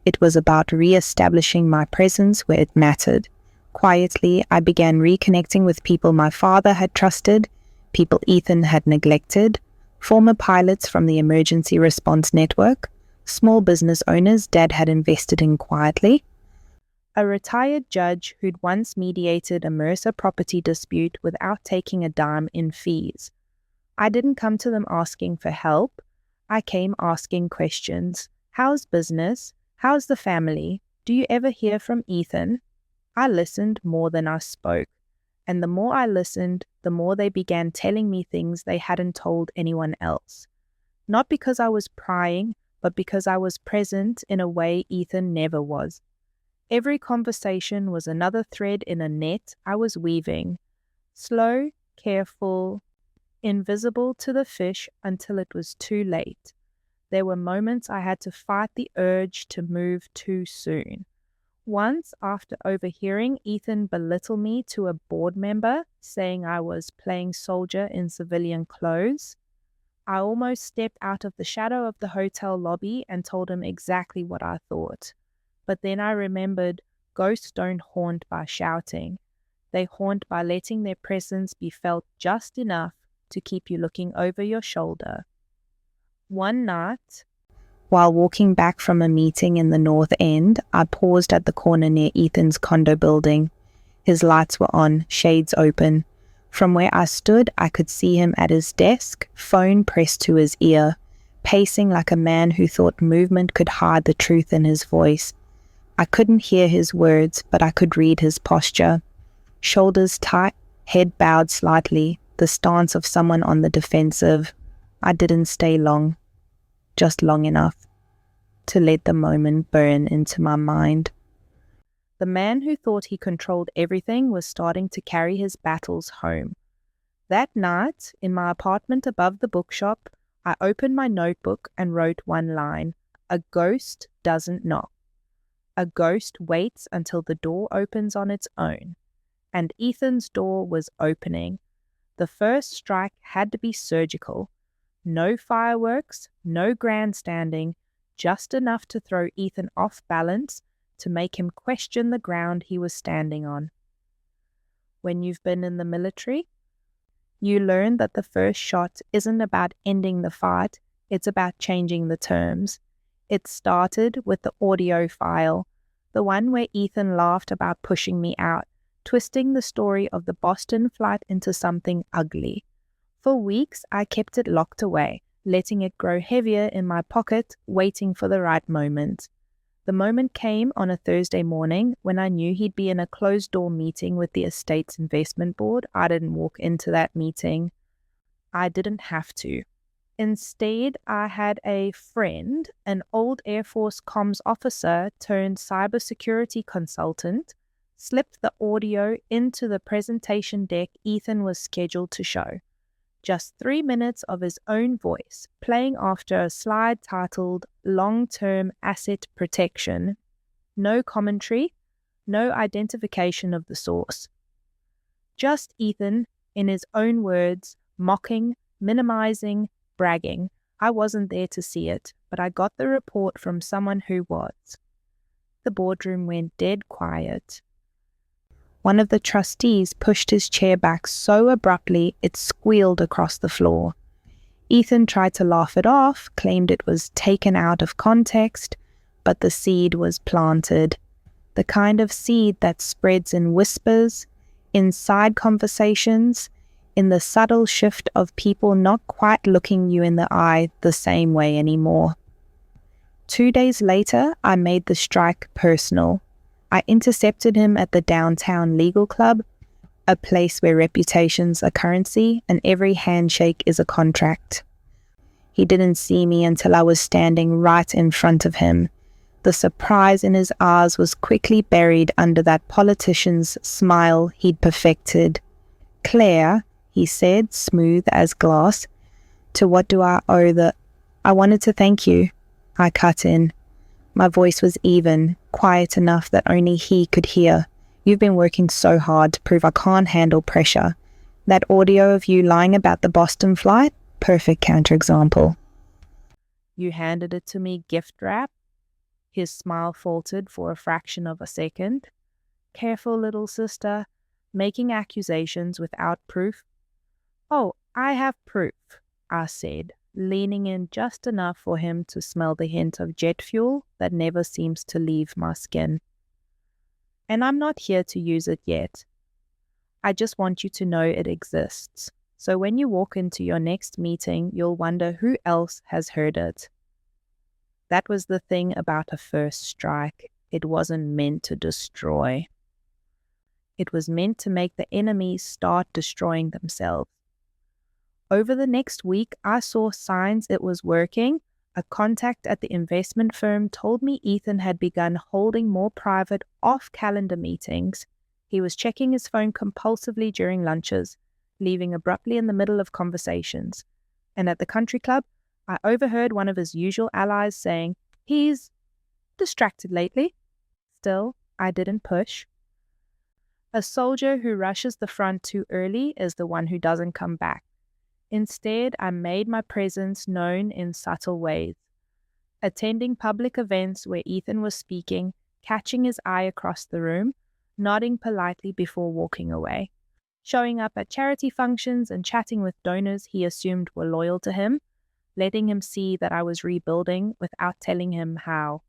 It was about re-establishing my presence where it mattered. Quietly, I began reconnecting with people my father had trusted, people Ethan had neglected, former pilots from the emergency response network, small business owners Dad had invested in quietly, a retired judge who'd once mediated a Mercer property dispute without taking a dime in fees. I didn't come to them asking for help. I came asking questions. How's business? How's the family? Do you ever hear from Ethan? I listened more than I spoke. And the more I listened, the more they began telling me things they hadn't told anyone else. Not because I was prying, but because I was present in a way Ethan never was. Every conversation was another thread in a net I was weaving. Slow, careful, invisible to the fish until it was too late. There were moments I had to fight the urge to move too soon. Once, after overhearing Ethan belittle me to a board member, saying I was playing soldier in civilian clothes, I almost stepped out of the shadow of the hotel lobby and told him exactly what I thought. But then I remembered ghosts don't haunt by shouting. They haunt by letting their presence be felt just enough to keep you looking over your shoulder. One night, while walking back from a meeting in the North End, I paused at the corner near Ethan's condo building. His lights were on, shades open. From where I stood, I could see him at his desk, phone pressed to his ear, pacing like a man who thought movement could hide the truth in his voice. I couldn't hear his words, but I could read his posture. Shoulders tight, head bowed slightly, the stance of someone on the defensive. I didn't stay long, just long enough to let the moment burn into my mind. The man who thought he controlled everything was starting to carry his battles home. That night, in my apartment above the bookshop, I opened my notebook and wrote one line: "A ghost doesn't knock. A ghost waits until the door opens on its own." And Ethan's door was opening. The first strike had to be surgical. No fireworks, no grandstanding, just enough to throw Ethan off balance, to make him question the ground he was standing on. When you've been in the military, you learn that the first shot isn't about ending the fight, it's about changing the terms. It started with the audio file, the one where Ethan laughed about pushing me out, twisting the story of the Boston flight into something ugly. For weeks, I kept it locked away, letting it grow heavier in my pocket, waiting for the right moment. The moment came on a Thursday morning when I knew he'd be in a closed-door meeting with the estate's investment board. I didn't walk into that meeting. I didn't have to. Instead, I had a friend, an old Air Force comms officer turned cybersecurity consultant, slipped the audio into the presentation deck Ethan was scheduled to show. Just 3 minutes of his own voice, playing after a slide titled Long-Term Asset Protection. No commentary, no identification of the source. Just Ethan, in his own words, mocking, minimizing, bragging. I wasn't there to see it, but I got the report from someone who was. The boardroom went dead quiet. One of the trustees pushed his chair back so abruptly it squealed across the floor. Ethan tried to laugh it off, claimed it was taken out of context, but the seed was planted. The kind of seed that spreads in whispers, in side conversations, in the subtle shift of people not quite looking you in the eye the same way anymore. 2 days later, I made the strike personal. I intercepted him at the downtown legal club, a place where reputations are currency and every handshake is a contract. He didn't see me until I was standing right in front of him. The surprise in his eyes was quickly buried under that politician's smile he'd perfected. "Claire," he said, smooth as glass, "to what do I owe the—" "I wanted to thank you," I cut in. My voice was even, quiet enough that only he could hear. "You've been working so hard to prove I can't handle pressure. That audio of you lying about the Boston flight? Perfect counterexample." "You handed it to me gift wrap?" His smile faltered for a fraction of a second. "Careful, little sister, making accusations without proof." "Oh, I have proof," I said, leaning in just enough for him to smell the hint of jet fuel that never seems to leave my skin. "And I'm not here to use it yet. I just want you to know it exists, So when you walk into your next meeting, you'll wonder who else has heard it. That was the thing about a first strike. It wasn't meant to destroy. It was meant to make the enemy start destroying themselves. Over the next week, I saw signs it was working. A contact at the investment firm told me Ethan had begun holding more private off-calendar meetings. He was checking his phone compulsively during lunches, leaving abruptly in the middle of conversations. And at the country club, I overheard one of his usual allies saying, "He's distracted lately." Still, I didn't push. A soldier who rushes the front too early is the one who doesn't come back. Instead, I made my presence known in subtle ways. Attending public events where Ethan was speaking, catching his eye across the room, nodding politely before walking away. Showing up at charity functions and chatting with donors he assumed were loyal to him, letting him see that I was rebuilding without telling him how.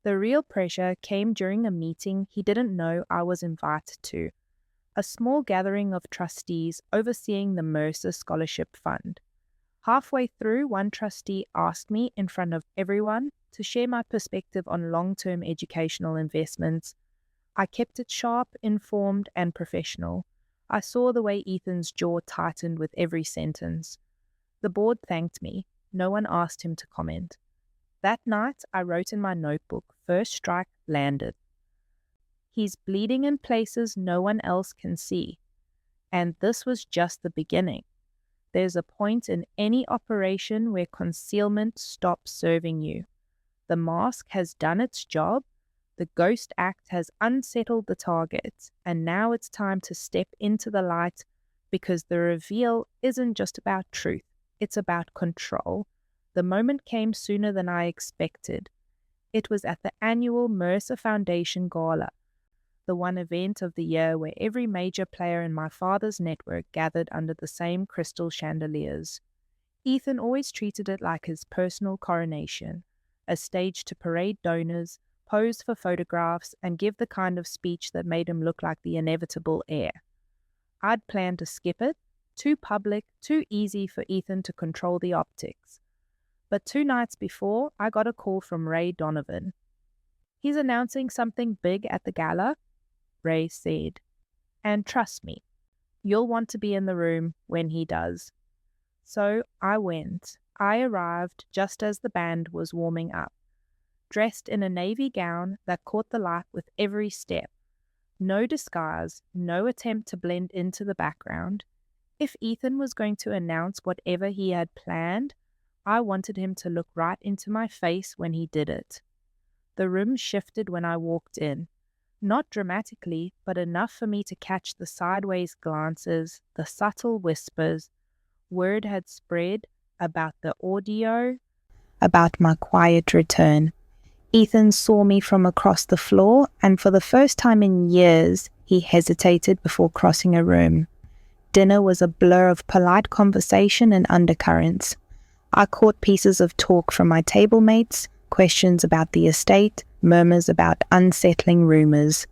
The real pressure came during a meeting he didn't know I was invited to, a small gathering of trustees overseeing the Mercer Scholarship Fund. Halfway through, one trustee asked me in front of everyone to share my perspective on long-term educational investments. I kept it sharp, informed, and professional. I saw the way Ethan's jaw tightened with every sentence. The board thanked me. No one asked him to comment. That night, I wrote in my notebook, "First strike landed." He's bleeding in places no one else can see. And this was just the beginning. There's a point in any operation where concealment stops serving you. The mask has done its job. The ghost act has unsettled the target. And now it's time to step into the light, because the reveal isn't just about truth. It's about control. The moment came sooner than I expected. It was at the annual Mercer Foundation Gala, the one event of the year where every major player in my father's network gathered under the same crystal chandeliers. Ethan always treated it like his personal coronation, a stage to parade donors, pose for photographs, and give the kind of speech that made him look like the inevitable heir. I'd planned to skip it, too public, too easy for Ethan to control the optics. But 2 nights before, I got a call from Ray Donovan. "He's announcing something big at the gala," Ray said. "And trust me, you'll want to be in the room when he does." So I went. I arrived just as the band was warming up, dressed in a navy gown that caught the light with every step. No disguise, no attempt to blend into the background. If Ethan was going to announce whatever he had planned, I wanted him to look right into my face when he did it. The room shifted when I walked in. Not dramatically, but enough for me to catch the sideways glances, the subtle whispers. Word had spread about the audio, about my quiet return. Ethan saw me from across the floor, and for the first time in years, he hesitated before crossing a room. Dinner was a blur of polite conversation and undercurrents. I caught pieces of talk from my table mates, questions about the estate, murmurs about unsettling rumors.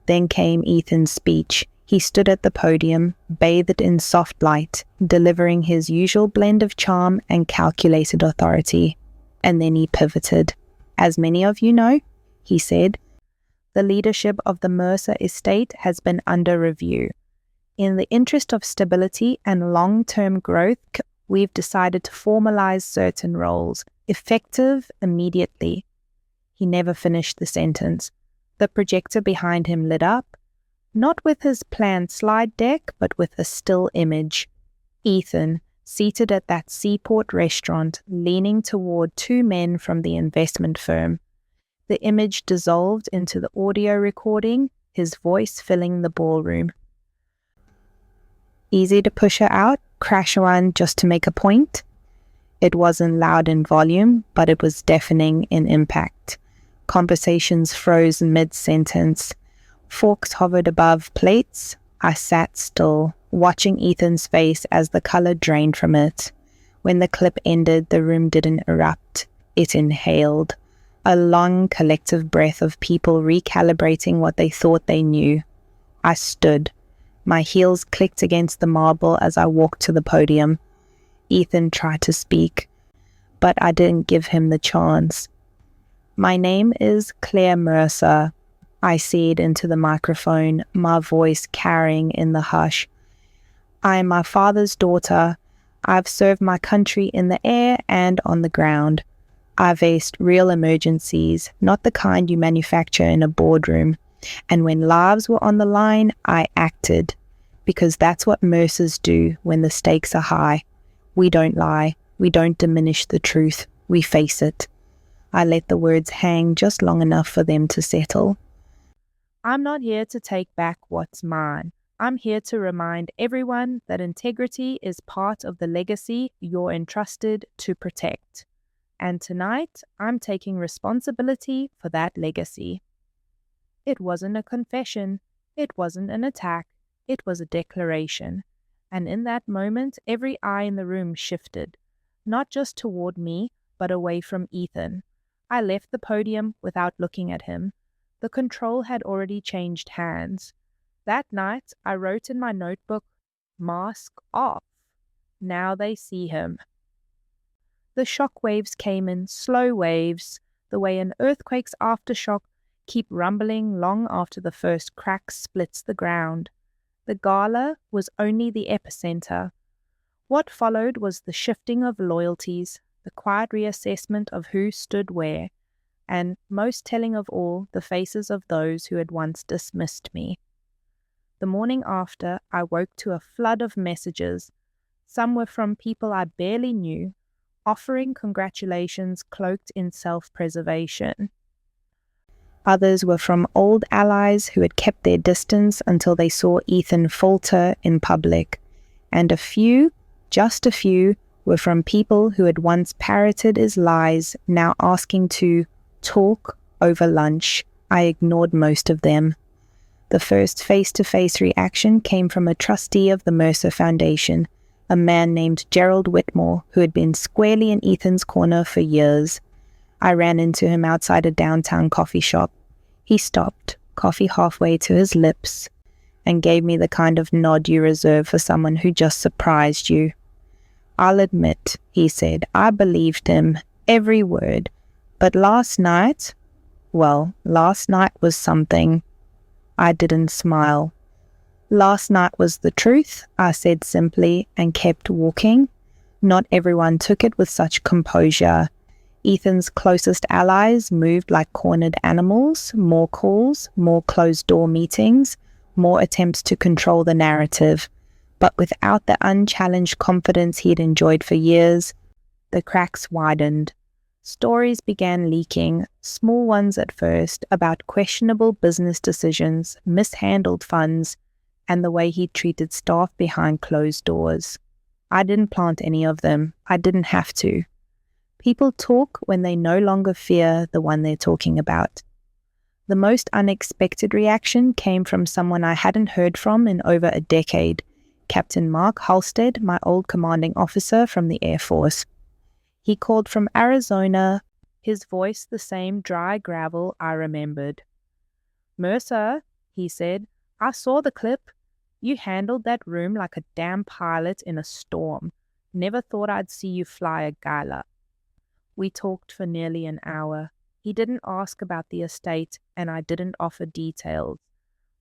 Then came Ethan's speech. He stood at the podium, bathed in soft light, delivering his usual blend of charm and calculated authority. And then he pivoted. "As many of you know," he said, "the leadership of the Mercer estate has been under review. In the interest of stability and long-term growth, we've decided to formalize certain roles, effective immediately." He never finished the sentence. The projector behind him lit up, not with his planned slide deck, but with a still image. Ethan, seated at that seaport restaurant, leaning toward 2 men from the investment firm. The image dissolved into the audio recording, his voice filling the ballroom. Easy to push her out, crash one just to make a point. It wasn't loud in volume, but it was deafening in impact. Conversations froze mid-sentence. Forks hovered above plates. I sat still, watching Ethan's face as the color drained from it. When the clip ended, the room didn't erupt. It inhaled. A long collective breath of people recalibrating what they thought they knew. I stood. My heels clicked against the marble as I walked to the podium. Ethan tried to speak, but I didn't give him the chance. "My name is Claire Mercer," I said into the microphone, my voice carrying in the hush. "I am my father's daughter. I've served my country in the air and on the ground. I've faced real emergencies, not the kind you manufacture in a boardroom. And when lives were on the line, I acted. Because that's what Mercers do when the stakes are high. We don't lie. We don't diminish the truth. We face it." I let the words hang just long enough for them to settle. "I'm not here to take back what's mine. I'm here to remind everyone that integrity is part of the legacy you're entrusted to protect. And tonight, I'm taking responsibility for that legacy." It wasn't a confession. It wasn't an attack. It was a declaration. And in that moment, every eye in the room shifted, not just toward me, but away from Ethan. I left the podium without looking at him. The control had already changed hands. That night, I wrote in my notebook, "Mask off. Now they see him." The shock waves came in slow waves, the way an earthquake's aftershock keep rumbling long after the first crack splits the ground. The gala was only the epicenter. What followed was the shifting of loyalties, the quiet reassessment of who stood where, and, most telling of all, the faces of those who had once dismissed me. The morning after, I woke to a flood of messages. Some were from people I barely knew, offering congratulations cloaked in self-preservation. Others were from old allies who had kept their distance until they saw Ethan falter in public. And a few, just a few, were from people who had once parroted his lies, now asking to talk over lunch. I ignored most of them. The first face-to-face reaction came from a trustee of the Mercer Foundation, a man named Gerald Whitmore, who had been squarely in Ethan's corner for years. I ran into him outside a downtown coffee shop. He stopped, coffee halfway to his lips, and gave me the kind of nod you reserve for someone who just surprised you. "I'll admit," he said, "I believed him, every word. But last night was something." I didn't smile. "Last night was the truth," I said simply, and kept walking. Not everyone took it with such composure. Ethan's closest allies moved like cornered animals, more calls, more closed-door meetings, more attempts to control the narrative. But without the unchallenged confidence he'd enjoyed for years, the cracks widened. Stories began leaking, small ones at first, about questionable business decisions, mishandled funds, and the way he treated staff behind closed doors. I didn't plant any of them. I didn't have to. People talk when they no longer fear the one they're talking about. The most unexpected reaction came from someone I hadn't heard from in over a decade, Captain Mark Halstead, my old commanding officer from the Air Force. He called from Arizona, his voice the same dry gravel I remembered. "Mercer," he said, "I saw the clip. You handled that room like a damn pilot in a storm. Never thought I'd see you fly a gala." We talked for nearly an hour. He didn't ask about the estate, and I didn't offer details.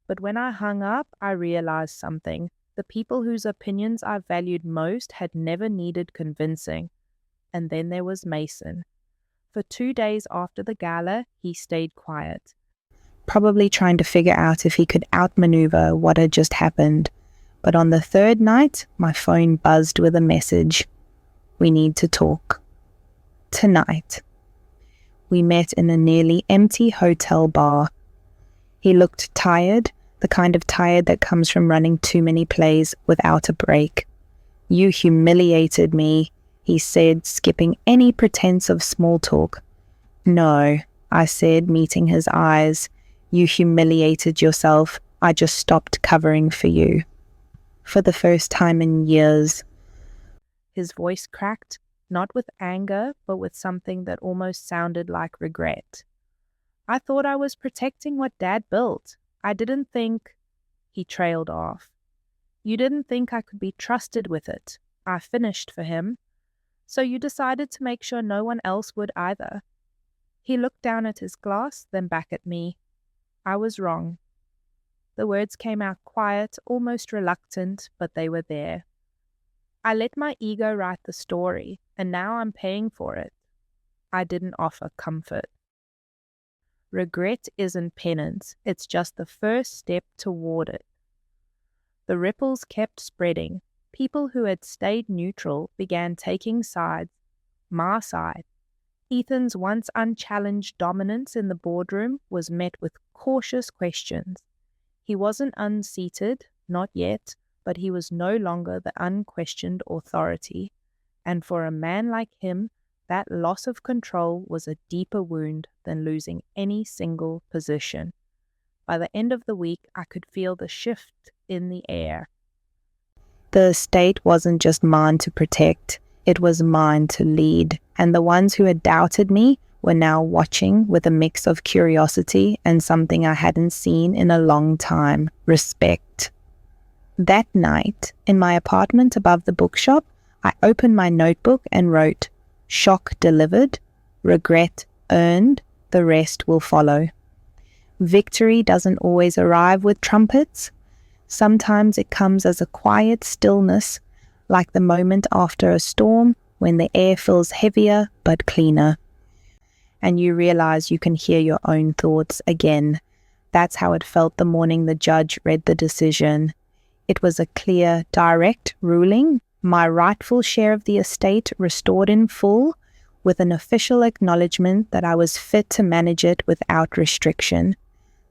But when I hung up, I realized something. The people whose opinions I valued most had never needed convincing. And then there was Mason. For 2 days after the gala, he stayed quiet, probably trying to figure out if he could outmaneuver what had just happened. But on the third night, my phone buzzed with a message. "We need to talk. Tonight." We met in a nearly empty hotel bar. He looked tired, the kind of tired that comes from running too many plays without a break. "You humiliated me," he said, skipping any pretense of small talk. "No," I said, meeting his eyes. "You humiliated yourself. I just stopped covering for you." For the first time in years. His voice cracked, not with anger, but with something that almost sounded like regret. "I thought I was protecting what Dad built. I didn't think—" He trailed off. You didn't think I could be trusted with it. I finished for him. So you decided to make sure no one else would either. He looked down at his glass, then back at me. I was wrong. The words came out quiet, almost reluctant, but they were there. I let my ego write the story, and now I'm paying for it. I didn't offer comfort. Regret isn't penance, it's just the first step toward it. The ripples kept spreading. People who had stayed neutral began taking sides. My side. Ethan's once unchallenged dominance in the boardroom was met with cautious questions. He wasn't unseated, not yet, but he was no longer the unquestioned authority. And for a man like him, that loss of control was a deeper wound than losing any single position. By the end of the week, I could feel the shift in the air. The estate wasn't just mine to protect, it was mine to lead, and the ones who had doubted me were now watching with a mix of curiosity and something I hadn't seen in a long time, respect. That night, in my apartment above the bookshop, I opened my notebook and wrote, "Shock delivered, regret earned, the rest will follow." Victory doesn't always arrive with trumpets. Sometimes it comes as a quiet stillness, like the moment after a storm when the air feels heavier but cleaner. And you realize you can hear your own thoughts again. That's how it felt the morning the judge read the decision. It was a clear, direct ruling, my rightful share of the estate restored in full, with an official acknowledgement that I was fit to manage it without restriction.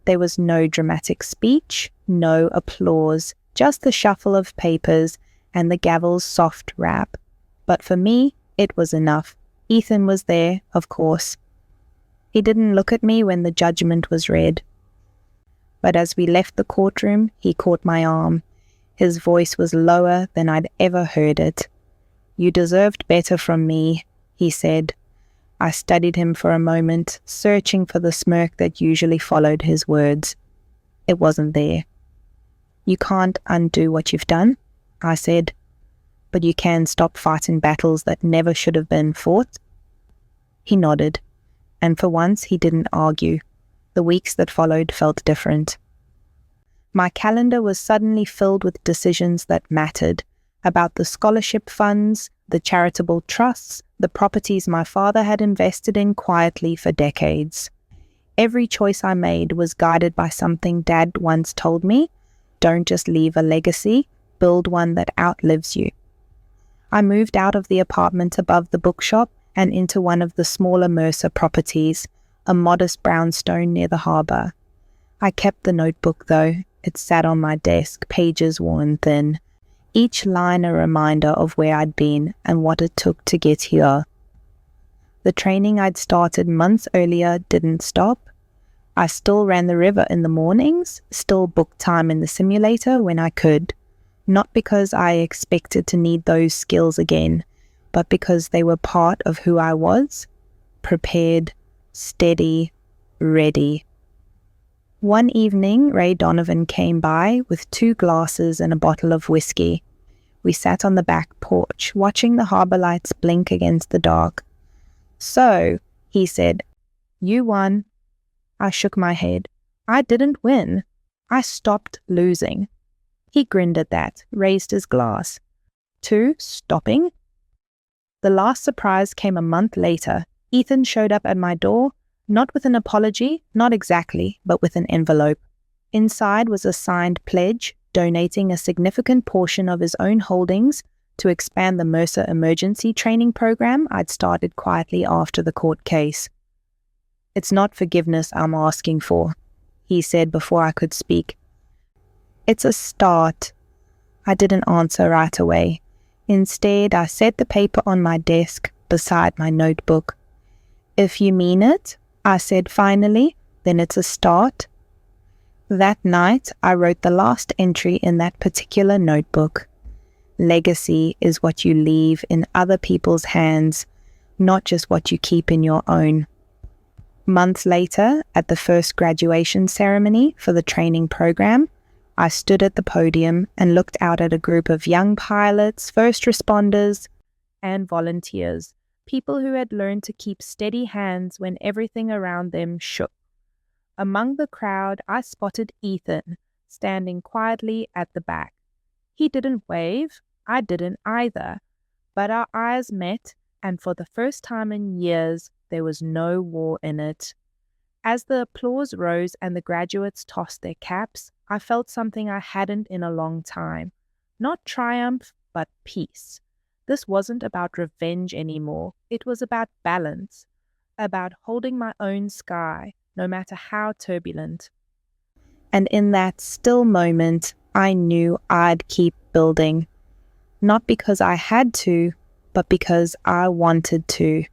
There was no dramatic speech, no applause, just the shuffle of papers and the gavel's soft rap. But for me, it was enough. Ethan was there, of course. He didn't look at me when the judgment was read. But as we left the courtroom, he caught my arm. His voice was lower than I'd ever heard it. "You deserved better from me," he said. I studied him for a moment, searching for the smirk that usually followed his words. It wasn't there. "You can't undo what you've done," I said, "but you can stop fighting battles that never should have been fought." He nodded, and for once he didn't argue. The weeks that followed felt different. My calendar was suddenly filled with decisions that mattered, about the scholarship funds, the charitable trusts, the properties my father had invested in quietly for decades. Every choice I made was guided by something Dad once told me: don't just leave a legacy, build one that outlives you. I moved out of the apartment above the bookshop and into one of the smaller Mercer properties, a modest brownstone near the harbour. I kept the notebook though. It sat on my desk, pages worn thin. Each line a reminder of where I'd been and what it took to get here. The training I'd started months earlier didn't stop. I still ran the river in the mornings, still booked time in the simulator when I could. Not because I expected to need those skills again, but because they were part of who I was. Prepared, steady, ready. One evening, Ray Donovan came by with 2 glasses and a bottle of whiskey. We sat on the back porch, watching the harbour lights blink against the dark. "So," he said, "you won." I shook my head. I didn't win. I stopped losing. He grinned at that, raised his glass. "To stopping?" The last surprise came a month later. Ethan showed up at my door, not with an apology, not exactly, but with an envelope. Inside was a signed pledge, donating a significant portion of his own holdings to expand the Mercer emergency training program I'd started quietly after the court case. "It's not forgiveness I'm asking for," he said before I could speak. "It's a start." I didn't answer right away. Instead, I set the paper on my desk beside my notebook. "If you mean it," I said finally, "then it's a start." That night, I wrote the last entry in that particular notebook. Legacy is what you leave in other people's hands, not just what you keep in your own. Months later, at the first graduation ceremony for the training program, I stood at the podium and looked out at a group of young pilots, first responders, and volunteers, people who had learned to keep steady hands when everything around them shook. Among the crowd, I spotted Ethan, standing quietly at the back. He didn't wave, I didn't either, but our eyes met, and for the first time in years, there was no war in it. As the applause rose and the graduates tossed their caps, I felt something I hadn't in a long time. Not triumph, but peace. This wasn't about revenge anymore. It was about balance, about holding my own sky, no matter how turbulent. And in that still moment, I knew I'd keep building. Not because I had to, but because I wanted to.